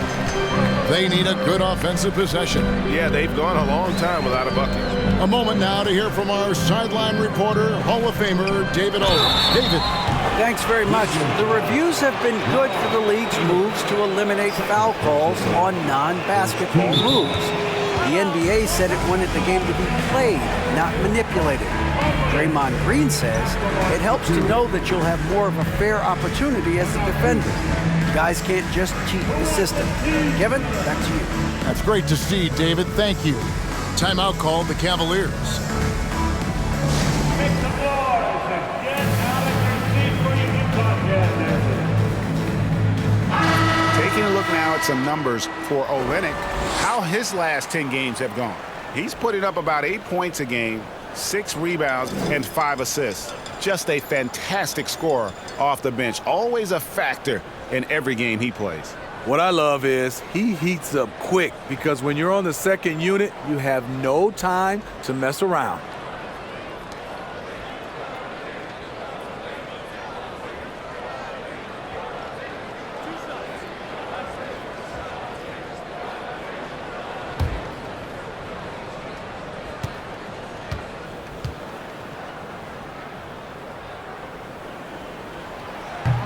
They need a good offensive possession. Yeah, they've gone a long time without a bucket. A moment now to hear from our sideline reporter, Hall of Famer David Owens. David. Thanks very much. The reviews have been good for the league's moves to eliminate foul calls on non-basketball moves. The NBA said it wanted the game to be played, not manipulated. Draymond Green says it helps to know that you'll have more of a fair opportunity as a defender. Guys can't just cheat the system. Kevin, back to you. That's great to see, David. Thank you. Timeout called the Cavaliers. Taking a look now at some numbers for Olynyk, how his last 10 games have gone. He's putting up about 8 points a game, 6 rebounds, and 5 assists. Just a fantastic scorer off the bench. Always a factor in every game he plays. What I love is he heats up quick because when you're on the second unit, you have no time to mess around.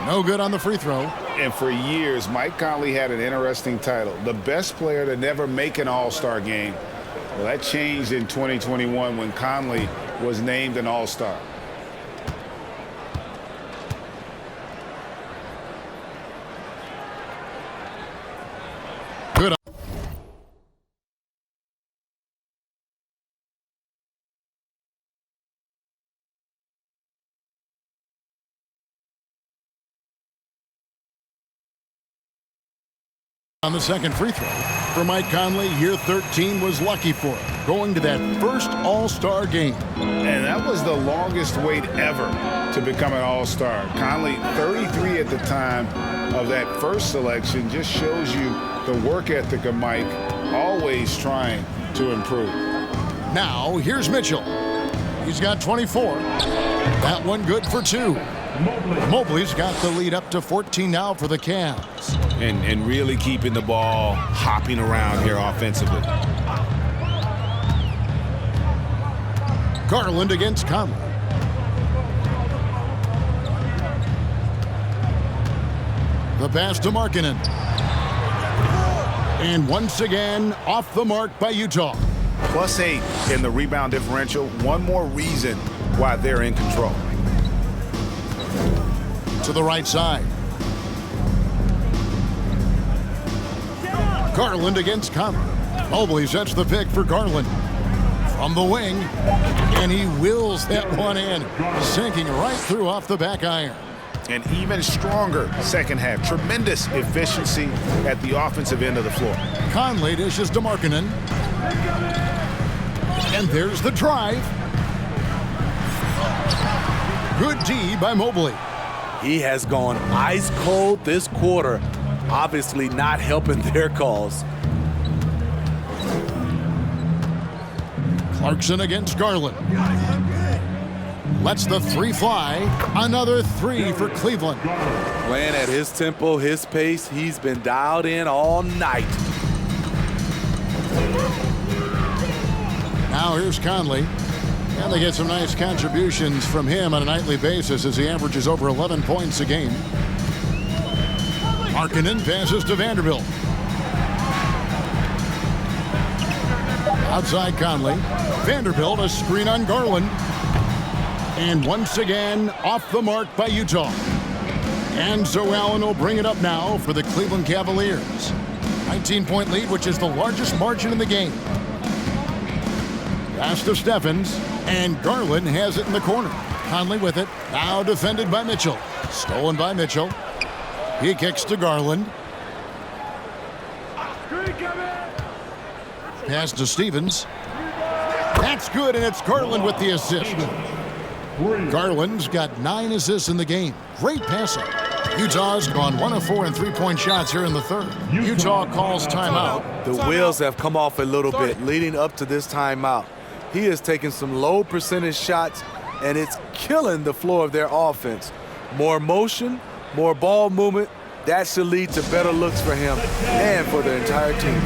No good on the free throw. And for years, Mike Conley had an interesting title, the best player to never make an All-Star game. Well, that changed in 2021 when Conley was named an All-Star. Good. On the second free throw for Mike Conley, year 13 was lucky for him, going to that first All-Star game. And that was the longest wait ever to become an All-Star. Conley, 33 at the time of that first selection, just shows you the work ethic of Mike, always trying to improve. Now, here's Mitchell. He's got 24. That one good for 2. Mobley's got the lead up to 14 now for the Cavs. And really keeping the ball hopping around here offensively. Garland against Conley. The pass to Markkanen. And once again, off the mark by Utah. +8 in the rebound differential. One more reason why they're in control. To the right side. Garland against Conley. Mobley sets the pick for Garland. From the wing. And he wills that one in. Sinking right through off the back iron. An even stronger second half. Tremendous efficiency at the offensive end of the floor. Conley dishes to Markkanen. And there's the drive. Good D by Mobley. He has gone ice cold this quarter, obviously not helping their cause. Clarkson against Garland. Lets the 3 fly. Another 3 for Cleveland. Playing at his tempo, his pace, he's been dialed in all night. Now here's Conley. And they get some nice contributions from him on a nightly basis as he averages over 11 points a game. Markkanen passes to Vanderbilt. Outside Conley. Vanderbilt, a screen on Garland. And once again, off the mark by Utah. And so Allen will bring it up now for the Cleveland Cavaliers. 19-point lead, which is the largest margin in the game. Pass to Steffens, and Garland has it in the corner. Conley with it, now defended by Mitchell. Stolen by Mitchell. He kicks to Garland. Pass to Stevens. That's good, and it's Garland with the assist. Garland's got 9 assists in the game. Great passing. Utah's gone 1 of 4 in three-point shots here in the third. Utah calls timeout. The wheels have come off a little bit leading up to this timeout. He has taken some low percentage shots, and it's killing the flow of their offense. More motion, more ball movement, that should lead to better looks for him and for the entire team.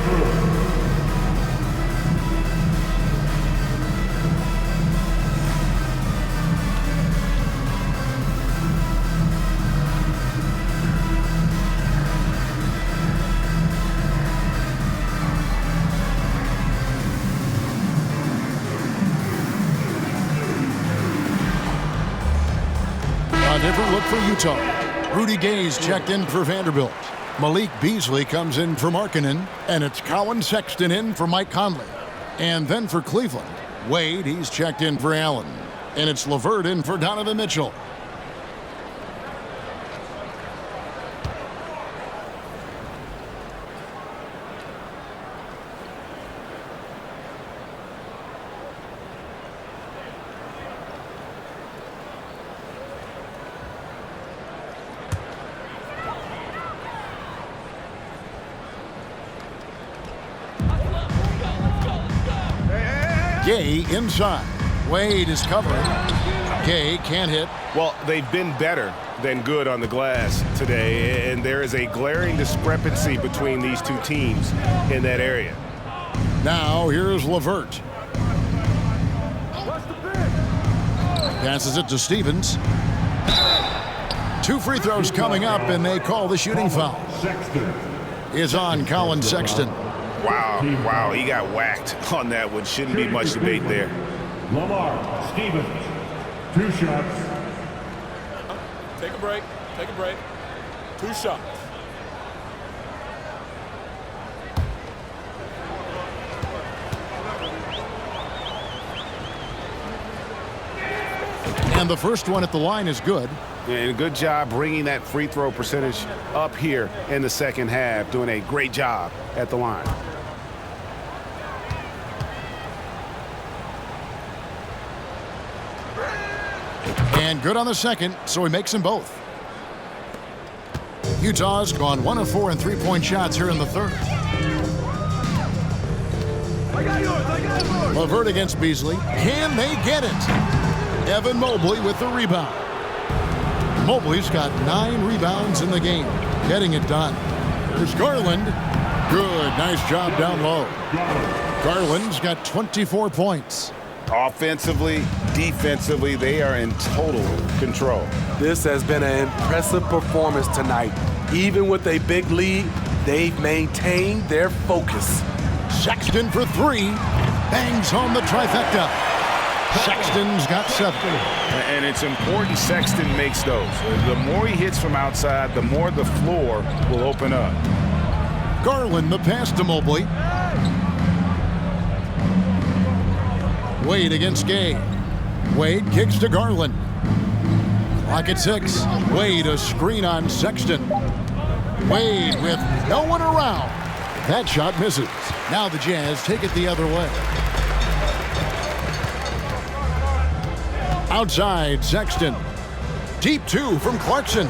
A different look for Utah. Rudy Gay's checked in for Vanderbilt. Malik Beasley comes in for Markkanen, and it's Colin Sexton in for Mike Conley. And then for Cleveland, Wade, he's checked in for Allen. And it's LeVert in for Donovan Mitchell. Gay inside. Wade is covering. Gay can't hit. Well, they've been better than good on the glass today, and there is a glaring discrepancy between these two teams in that area. Now here's LeVert. Passes it to Stevens. 2 free throws coming up, and they call the shooting foul. Is on Colin Sexton. Wow, he got whacked on that one. Shouldn't be much debate there. Lamar Stevens, 2 shots. Take a break. 2 shots. And the first one at the line is good. And good job bringing that free throw percentage up here in the second half. Doing a great job at the line. And good on the second, so he makes them both. Utah's gone 1 of 4 in three-point shots here in the third. LeVert against Beasley. Can they get it? Evan Mobley with the rebound. Mobley's got 9 rebounds in the game, getting it done. There's Garland. Good, nice job down low. Garland's got 24 points. Offensively, defensively, they are in total control. This has been an impressive performance tonight. Even with a big lead, they've maintained their focus. Sexton for 3. Bangs home the trifecta. Sexton's got 7. And it's important Sexton makes those. The more he hits from outside, the more the floor will open up. Garland the pass to Mobley. Wade against Gay. Wade kicks to Garland. Clock at 6. Wade a screen on Sexton. Wade with no one around. That shot misses. Now the Jazz take it the other way. Outside, Sexton. Deep 2 from Clarkson.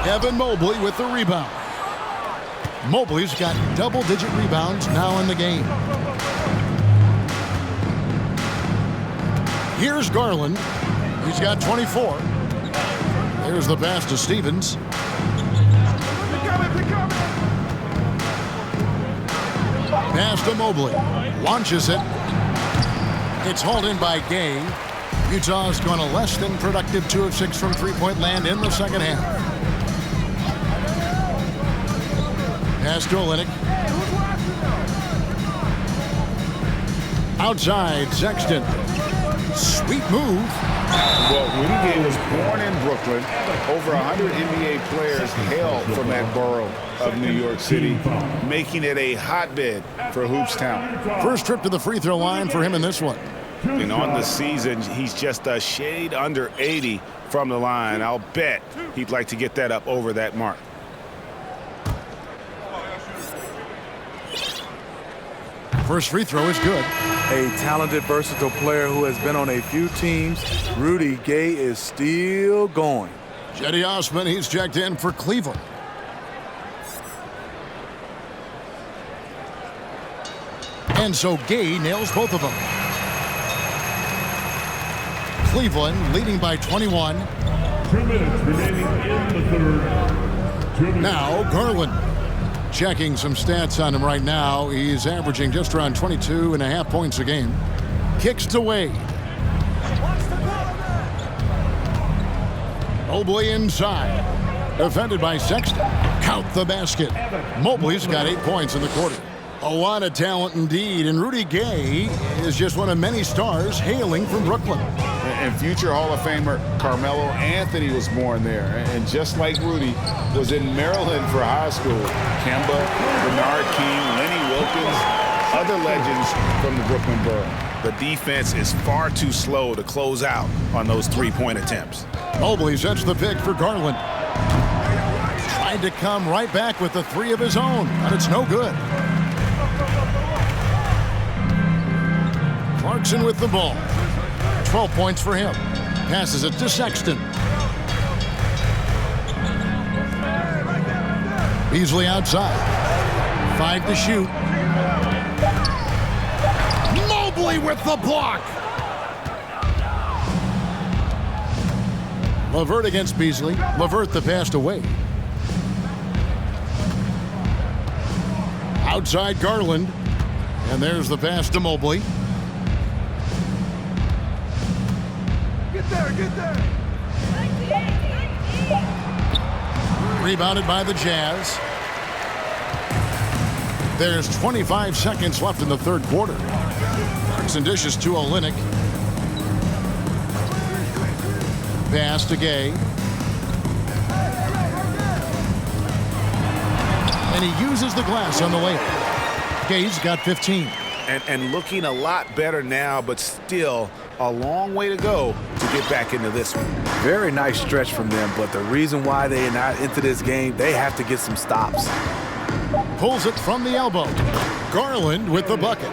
Evan Mobley with the rebound. Mobley's got double-digit rebounds now in the game. Here's Garland. He's got 24. There's the pass to Stevens. Pass to Mobley. Launches it. It's hauled in by Gay. Utah's gone a less than productive 2 of 6 from three-point land in the second half. Pass to Olynyk. Outside, Sexton. Sweet move. Well, Rudy Gay was born in Brooklyn. Over 100 NBA players hail from that borough of New York City, making it a hotbed for hoops town. First trip to the free throw line for him in this one. And on the season, he's just a shade under 80 from the line. I'll bet he'd like to get that up over that mark. First free throw is good. A talented, versatile player who has been on a few teams. Rudy Gay is still going. Cedi Osman, he's checked in for Cleveland. And so Gay nails both of them. Cleveland leading by 21. 2 minutes remaining in the third. 2 minutes. Now Garland. Checking some stats on him right now. He's averaging just around 22.5 points a game. Kicks to Wade. Mobley inside. Defended by Sexton. Count the basket. Mobley's got 8 points in the quarter. A lot of talent indeed, and Rudy Gay is just one of many stars hailing from Brooklyn. And future Hall of Famer Carmelo Anthony was born there. And just like Rudy was in Maryland for high school, Kemba, Bernard King, Lenny Wilkins, other legends from the Brooklyn Borough. The defense is far too slow to close out on those three-point attempts. Mobley sets the pick for Garland. Tried to come right back with the three of his own, but it's no good. Clarkson with the ball. 12 points for him. Passes it to Sexton. Beasley outside. 5 to shoot. Mobley with the block. LeVert against Beasley. LeVert the pass away. Outside Garland. And there's the pass to Mobley. Get there. Rebounded by the Jazz. There's 25 seconds left in the third quarter. Clarkson dishes to Olynyk. Pass to Gay. And he uses the glass on the layup. Gay's got 15. And looking a lot better now, but still a long way to go to get back into this one. Very nice stretch from them, but the reason why they're not into this game, they have to get some stops. Pulls it from the elbow. Garland with the bucket.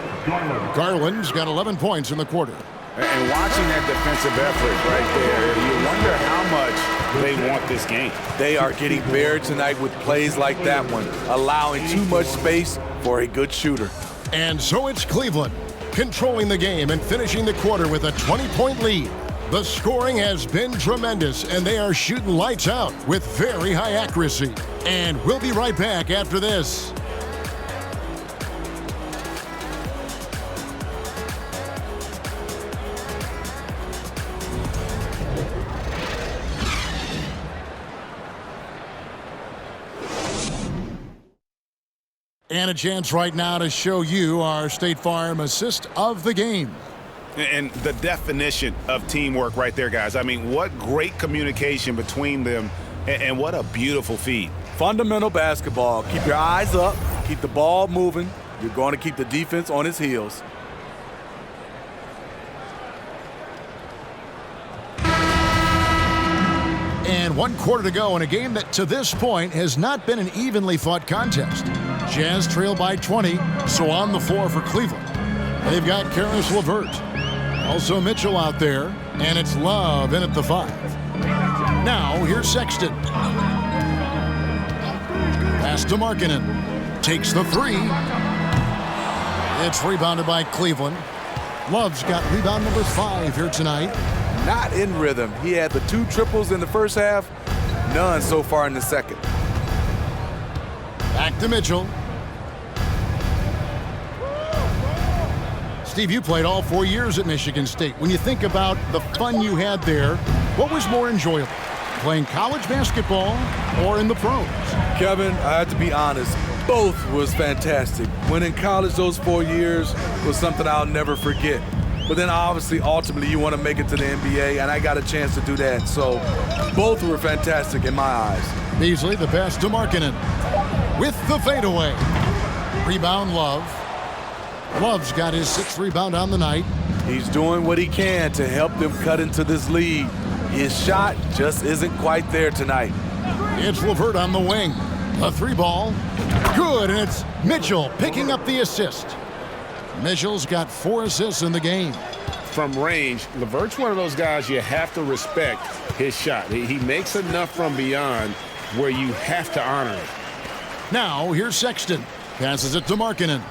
Garland's got 11 points in the quarter. And watching that defensive effort right there, you wonder how much they want this game. They are getting buried tonight with plays like that one, allowing too much space for a good shooter. And so it's Cleveland, controlling the game and finishing the quarter with a 20-point lead. The scoring has been tremendous, and they are shooting lights out with very high accuracy. And we'll be right back after this. And a chance right now to show you our State Farm assist of the game. And the definition of teamwork right there, guys. I mean, what great communication between them, and what a beautiful feed. Fundamental basketball. Keep your eyes up. Keep the ball moving. You're going to keep the defense on its heels. And 1 quarter to go in a game that to this point has not been an evenly fought contest. Jazz trail by 20, so on the floor for Cleveland. They've got Karis LeVert. Also Mitchell out there, and it's Love in at the 5. Now here's Sexton. Pass to Markkanen. Takes the 3. It's rebounded by Cleveland. Love's got rebound number 5 here tonight. Not in rhythm. He had the 2 triples in the first half, none so far in the second. Back to Mitchell. Steve, you played all 4 years at Michigan State. When you think about the fun you had there, what was more enjoyable, playing college basketball or in the pros? Kevin, I have to be honest, both was fantastic. Winning college those 4 years was something I'll never forget. But then obviously, ultimately, you want to make it to the NBA, and I got a chance to do that. So both were fantastic in my eyes. Beasley, the pass to Markkanen with the fadeaway. Rebound, Love. Love's got his 6th rebound on the night. He's doing what he can to help them cut into this lead. His shot just isn't quite there tonight. It's LeVert on the wing. A 3-ball. Good, and it's Mitchell picking up the assist. Mitchell's got 4 assists in the game. From range, LeVert's one of those guys you have to respect his shot. He makes enough from beyond where you have to honor it. Now, here's Sexton. Passes it to Markkanen.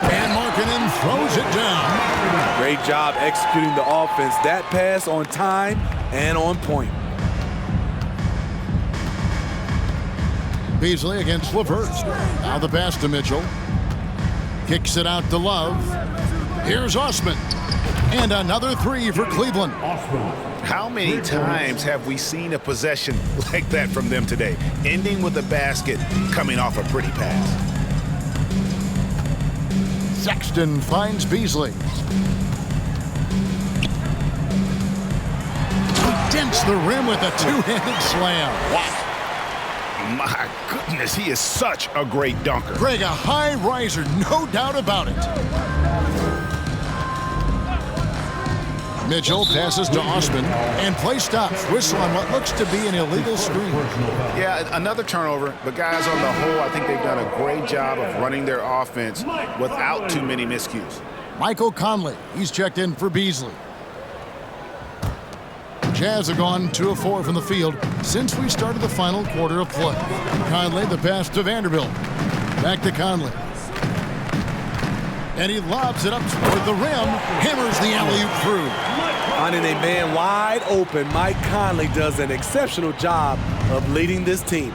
And Markkanen throws it down. Great job executing the offense. That pass on time and on point. Beasley against LeVert. Now the pass to Mitchell. Kicks it out to Love. Here's Osman. And another 3 for Cleveland. How many times have we seen a possession like that from them today? Ending with a basket, coming off a pretty pass. Sexton finds Beasley. Against the rim with a two-handed slam. Wow. My goodness, he is such a great dunker. Greg, a high riser, no doubt about it. Mitchell passes to Osman, and play stops. Whistle on what looks to be an illegal screen. Yeah, another turnover, but guys, on the whole, I think they've done a great job of running their offense without too many miscues. Michael Conley, he's checked in for Beasley. Jazz have gone 2 of 4 from the field since we started the final quarter of play. Conley, the pass to Vanderbilt. Back to Conley. And he lobs it up toward the rim, hammers the alley-oop through. Finding a man wide open, Mike Conley does an exceptional job of leading this team.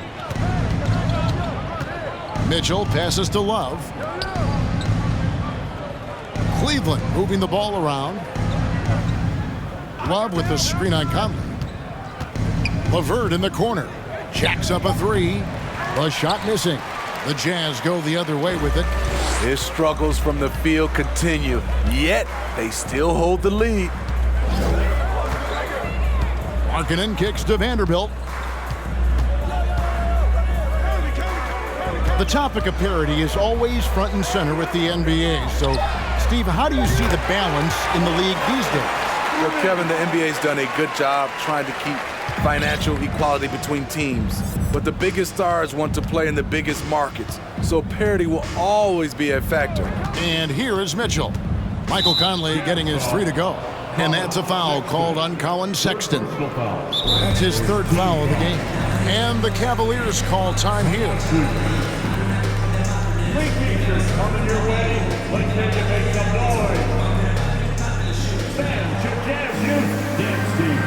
Mitchell passes to Love. Cleveland moving the ball around. Love with the screen on Conley. LeVert in the corner. Jacks up a three. The shot missing. The Jazz go the other way with it. His struggles from the field continue, yet they still hold the lead. Markkanen kicks to Vanderbilt. The topic of parity is always front and center with the NBA. So, Steve, how do you see the balance in the league these days? Well, Kevin, the NBA's done a good job trying to keep financial equality between teams. But the biggest stars want to play in the biggest markets, so parity will always be a factor. And here is Mitchell. Michael Conley getting his 3 to go. And that's a foul called on Colin Sexton. That's his 3rd foul of the game. And the Cavaliers call time here. Coming your way. Let's make it make some noise. Fans should dance you. Dance team.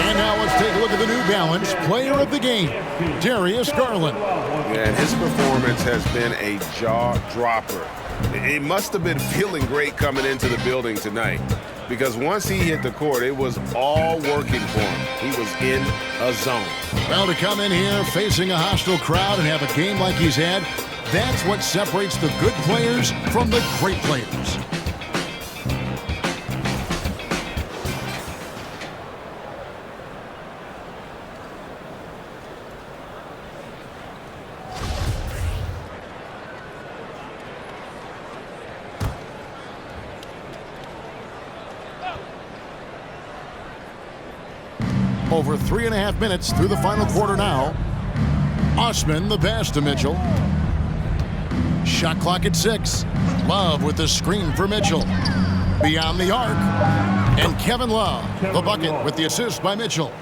And now let's take a look at the New Balance player of the game, Darius Garland. And his performance has been a jaw-dropper. He must have been feeling great coming into the building tonight, because once he hit the court, it was all working for him. He was in a zone. Well, to come in here facing a hostile crowd and have a game like he's had, that's what separates the good players from the great players. Over 3.5 minutes through the final quarter now. Osman the pass to Mitchell. Shot clock at 6. Love with the screen for Mitchell. Beyond the arc. And Kevin Love, the bucket with the assist by Mitchell.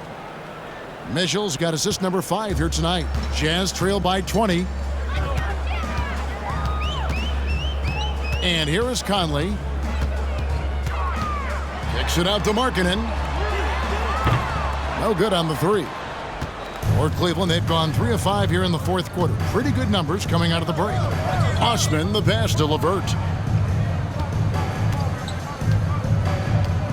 Mitchell's got assist number 5 here tonight. Jazz trail by 20. And here is Conley. Kicks it out to Markkanen. No good on the 3. For Cleveland, they've gone 3 of 5 here in the 4th quarter. Pretty good numbers coming out of the break. Osman, the pass to LeVert.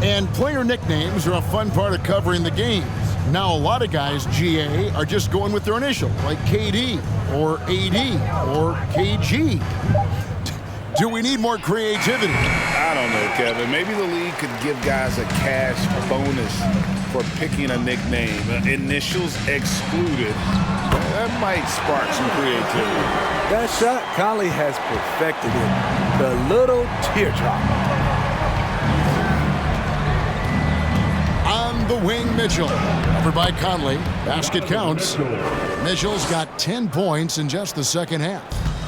And player nicknames are a fun part of covering the games. Now, a lot of guys, GA, are just going with their initial, like KD or AD or KG. Do we need more creativity? I don't know, Kevin. Maybe the league could give guys a cash bonus for picking a nickname. Initials excluded. That might spark some creativity. That shot, Conley has perfected it. The little teardrop. On the wing, Mitchell. Covered by Conley. Basket counts. Mitchell's got 10 points in just the second half.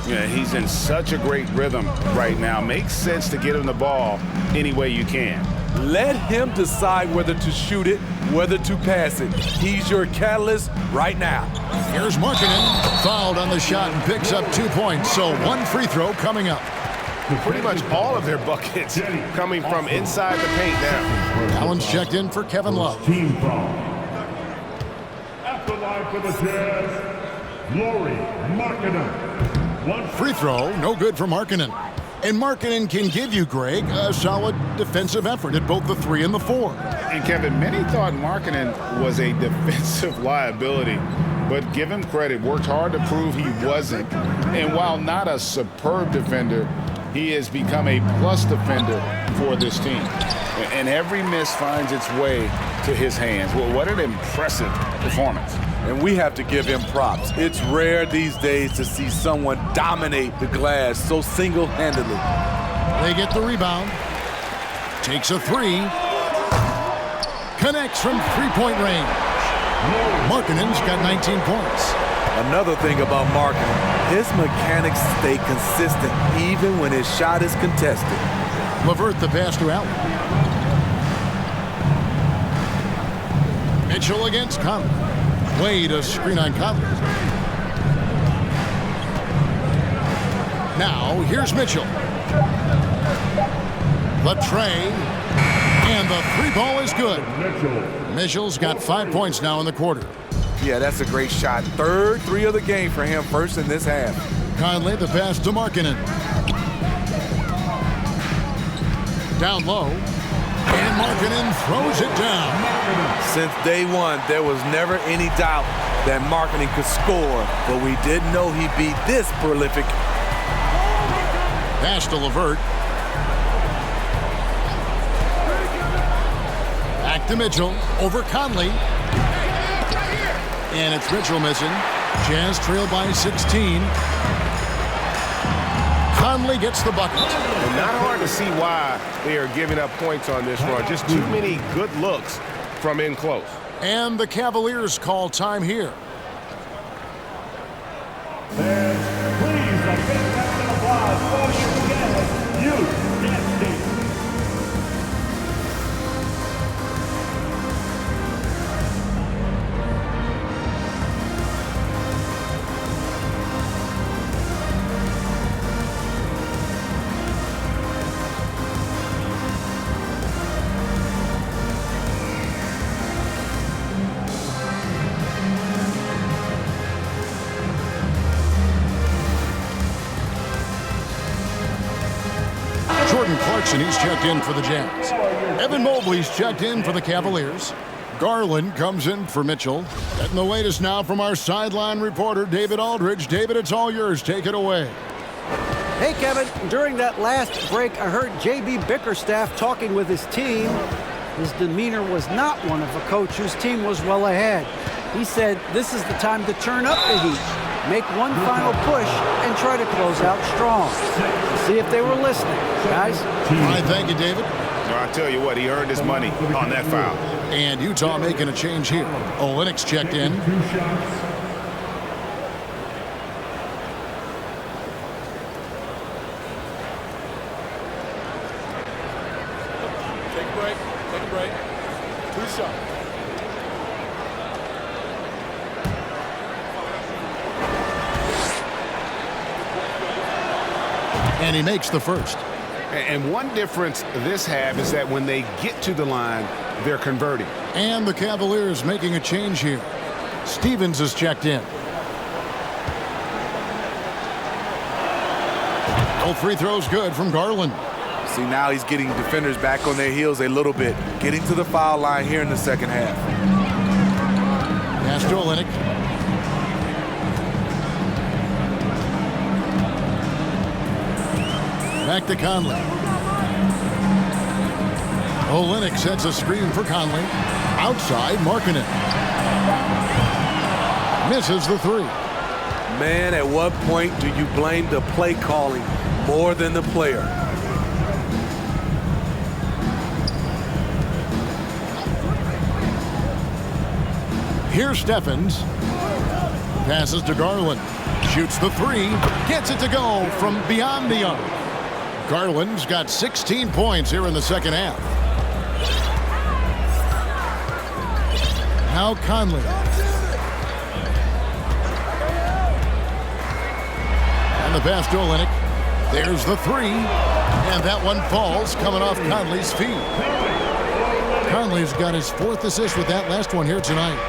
Yeah, he's in such a great rhythm right now. Makes sense to get him the ball any way you can. Let him decide whether to shoot it, whether to pass it. He's your catalyst right now. Here's Markkanen, fouled on the shot and picks up 2 points. So 1 free throw coming up. Pretty much all of their buckets coming from inside the paint now. Allen's checked in for Kevin Love. Team foul. At the line for the Jazz, Lauri Markkanen. Free throw, no good for Markkanen. And Markkanen can give you, Greg, a solid defensive effort at both the 3 and the 4. And Kevin, many thought Markkanen was a defensive liability, but give him credit, worked hard to prove he wasn't. And while not a superb defender, he has become a plus defender for this team. And every miss finds its way to his hands. Well, what an impressive performance. And we have to give him props. It's rare these days to see someone dominate the glass so single-handedly. They get the rebound. Takes a 3. Connects from three-point range. Markkanen's got 19 points. Another thing about Markkanen, his mechanics stay consistent even when his shot is contested. LeVert the pass to Allen. Mitchell against Conley. Wade a screen on Conley. Now here's Mitchell. The tray. And the 3 ball is good. Mitchell's got 5 points now in the quarter. Yeah, that's a great shot. Third 3 of the game for him, first in this half. Conley the pass to Markkanen. Down low. And Markkanen throws it down. Since day one, there was never any doubt that Markkanen could score, but we didn't know he'd be this prolific. Pass to LeVert. Back to Mitchell. Over Conley. And it's Mitchell missing. Jazz trail by 16. Conley gets the bucket. And not hard to see why they are giving up points on this run. Just too many good looks from in close. And the Cavaliers call time here. Please, a big round of applause for you Jazz. Clarkson, he's checked in for the Jazz. Evan Mobley's checked in for the Cavaliers. Garland comes in for Mitchell. Getting the latest now from our sideline reporter, David Aldridge. David, it's all yours. Take it away. Hey, Kevin. During that last break, I heard J.B. Bickerstaff talking with his team. His demeanor was not one of a coach whose team was well ahead. He said this is the time to turn up the heat, make one final push, and try to close out strong. See if they were listening, guys. All right, thank you, David. I'll tell you what, he earned his money on that foul. And Utah making a change here. Olynyk's checked in. Take a break. Take a break. 2 shots. And he makes the first. And one difference this half is that when they get to the line, they're converting. And the Cavaliers making a change here. Stevens is checked in. No free throws good from Garland. See, now he's getting defenders back on their heels a little bit, getting to the foul line here in the second half. Pass to Olynyk. Back to Conley. Olynyk sets a screen for Conley. Outside, Markkanen. Misses the 3. Man, at what point do you blame the play calling more than the player? Here's Stephens. Passes to Garland. Shoots the 3. Gets it to go from beyond the arc. Garland's got 16 points here in the second half. Now Conley. And the pass to Olynyk. There's the 3. And that one falls coming off Conley's feet. Conley's got his 4th assist with that last one here tonight.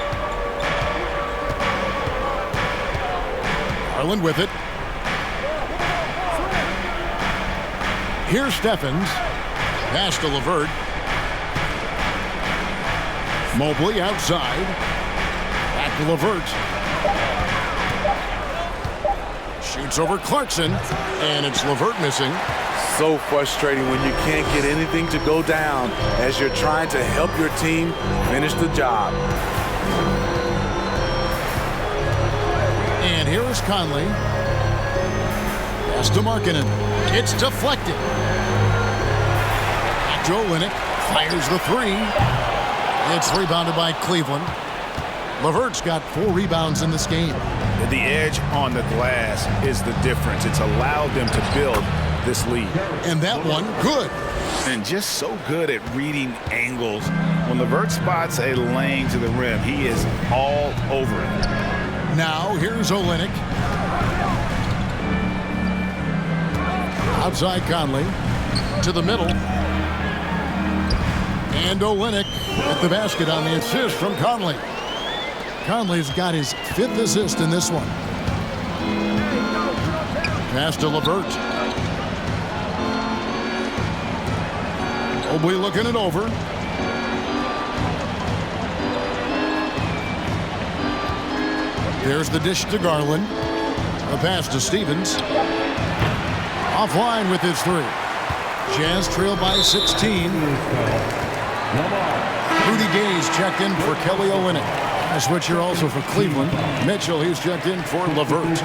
Garland with it. Here's Steffens. Pass to LeVert. Mobley outside. Back to LeVert. Shoots over Clarkson. And it's LeVert missing. So frustrating when you can't get anything to go down as you're trying to help your team finish the job. And here is Conley. Pass to Markkanen. It's deflected. Joe Olynyk fires the three. It's rebounded by Cleveland. LeVert's got 4 rebounds in this game. The edge on the glass is the difference. It's allowed them to build this lead. And that one, good. And just so good at reading angles. When LeVert spots a lane to the rim, he is all over it. Now, here's Olynyk. Outside Conley. To the middle. And Olynyk at the basket on the assist from Conley. Conley's got his 5th assist in this one. Pass to LeVert. Mobley looking it over. There's the dish to Garland. A pass to Stevens. Offline with his 3. Jazz trail by 16. Rudy Gay's checked in for Kelly Olynyk. A switch here also for Cleveland. Mitchell, he's checked in for LeVert.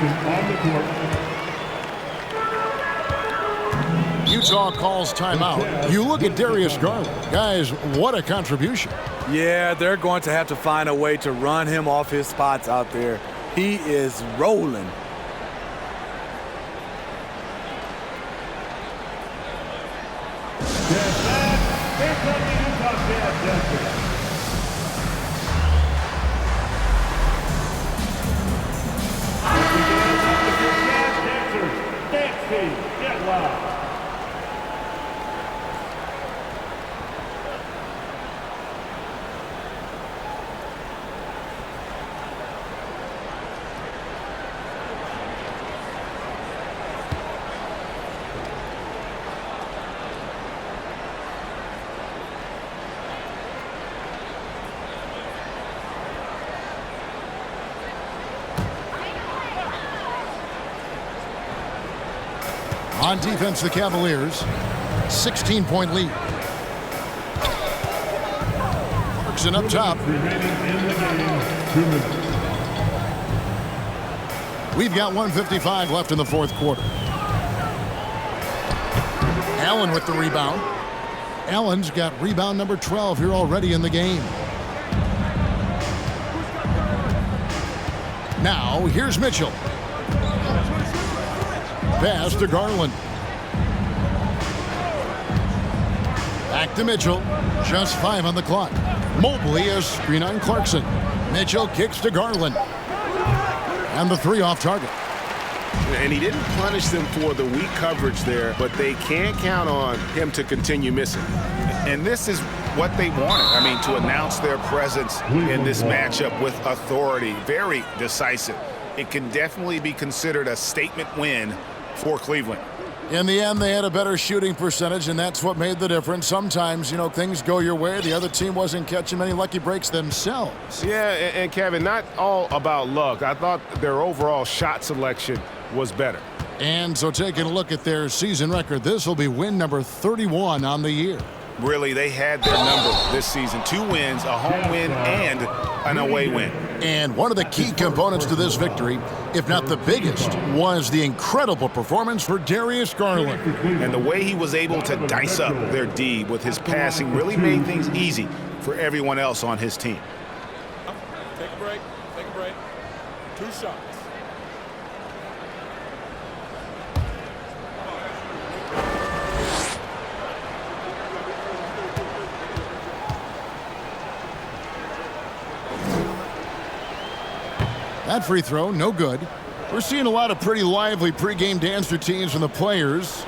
Utah calls timeout. You look at Darius Garland. Guys, what a contribution. Yeah, they're going to have to find a way to run him off his spots out there. He is rolling. Get loud. On defense, the Cavaliers, 16-point lead. Clarkson up top. We've got 1:55 left in the 4th quarter. Allen with the rebound. Allen's got rebound number 12 here already in the game. Now, here's Mitchell. Pass to Garland. Back to Mitchell. Just 5 on the clock. Mobley a screen on Clarkson. Mitchell kicks to Garland. And the 3 off target. And he didn't punish them for the weak coverage there, but they can't count on him to continue missing. And this is what they wanted. I mean, to announce their presence in this matchup with authority. Very decisive. It can definitely be considered a statement win for Cleveland. In the end, they had a better shooting percentage, and that's what made the difference. Sometimes, you know, things go your way. The other team wasn't catching many lucky breaks themselves. Yeah, and Kevin, not all about luck. I thought their overall shot selection was better. And so taking a look at their season record, this will be win number 31 on the year. Really, they had their number this season. 2 wins, a home win, and an away win. And one of the key components to this victory, if not the biggest, was the incredible performance for Darius Garland. And the way he was able to dice up their D with his passing really made things easy for everyone else on his team. Take a break. Take a break. 2 shots. That free throw, no good. We're seeing a lot of pretty lively pregame dance routines from the players.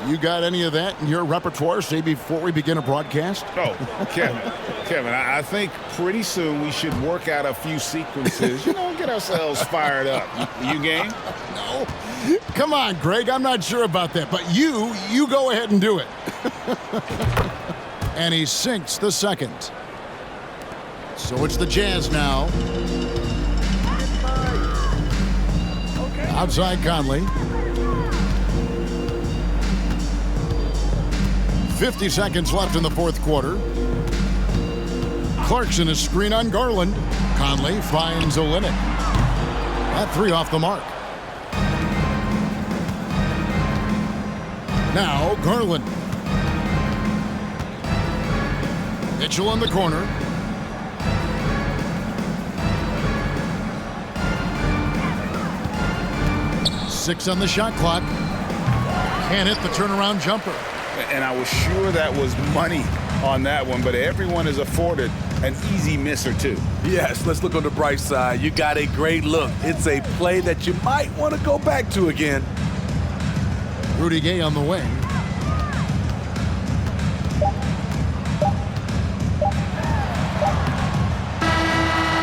You got any of that in your repertoire, say, before we begin a broadcast? Oh, Kevin, I think pretty soon we should work out a few sequences, get ourselves fired up. You game? No. Come on, Greg, I'm not sure about that, but you go ahead and do it. And he sinks the second. So it's the Jazz now. Outside Conley. 50 seconds left in the fourth quarter. Clarkson is screen on Garland. Conley finds Olynyk. That three off the mark. Now Garland. Mitchell in the corner. Six on the shot clock. Can't hit the turnaround jumper. And I was sure that was money on that one, but everyone is afforded an easy miss or two. Yes, let's look on the bright side. You got a great look. It's a play that you might want to go back to again. Rudy Gay on the wing.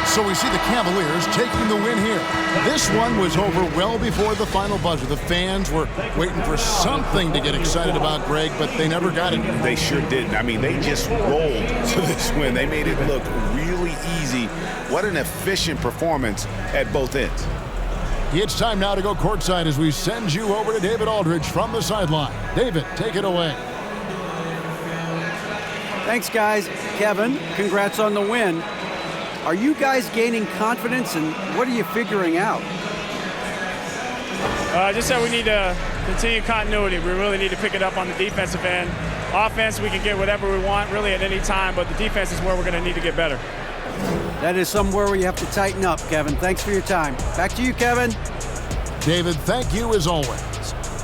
So we see the Cavaliers taking the win here. This one was over well before the final buzzer. The fans were waiting for something to get excited about, Greg, but they never got it. They sure didn't. I mean, they just rolled to this win. They made it look really easy. What an efficient performance at both ends. It's time now to go courtside as we send you over to David Aldridge from the sideline. David, take it away. Thanks, guys. Kevin, congrats on the win. Are you guys gaining confidence, and what are you figuring out? Just that we need to continue continuity. We really need to pick it up on the defensive end. Offense, we can get whatever we want really at any time, but the defense is where we're going to need to get better. That is somewhere where you have to tighten up, Kevin. Thanks for your time. Back to you, Kevin. David, thank you as always.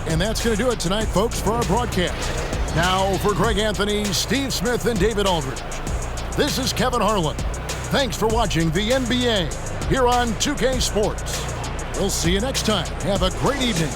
And that's going to do it tonight, folks, for our broadcast. Now for Greg Anthony, Steve Smith, and David Aldridge. This is Kevin Harlan. Thanks for watching the NBA here on 2K Sports. We'll see you next time. Have a great evening.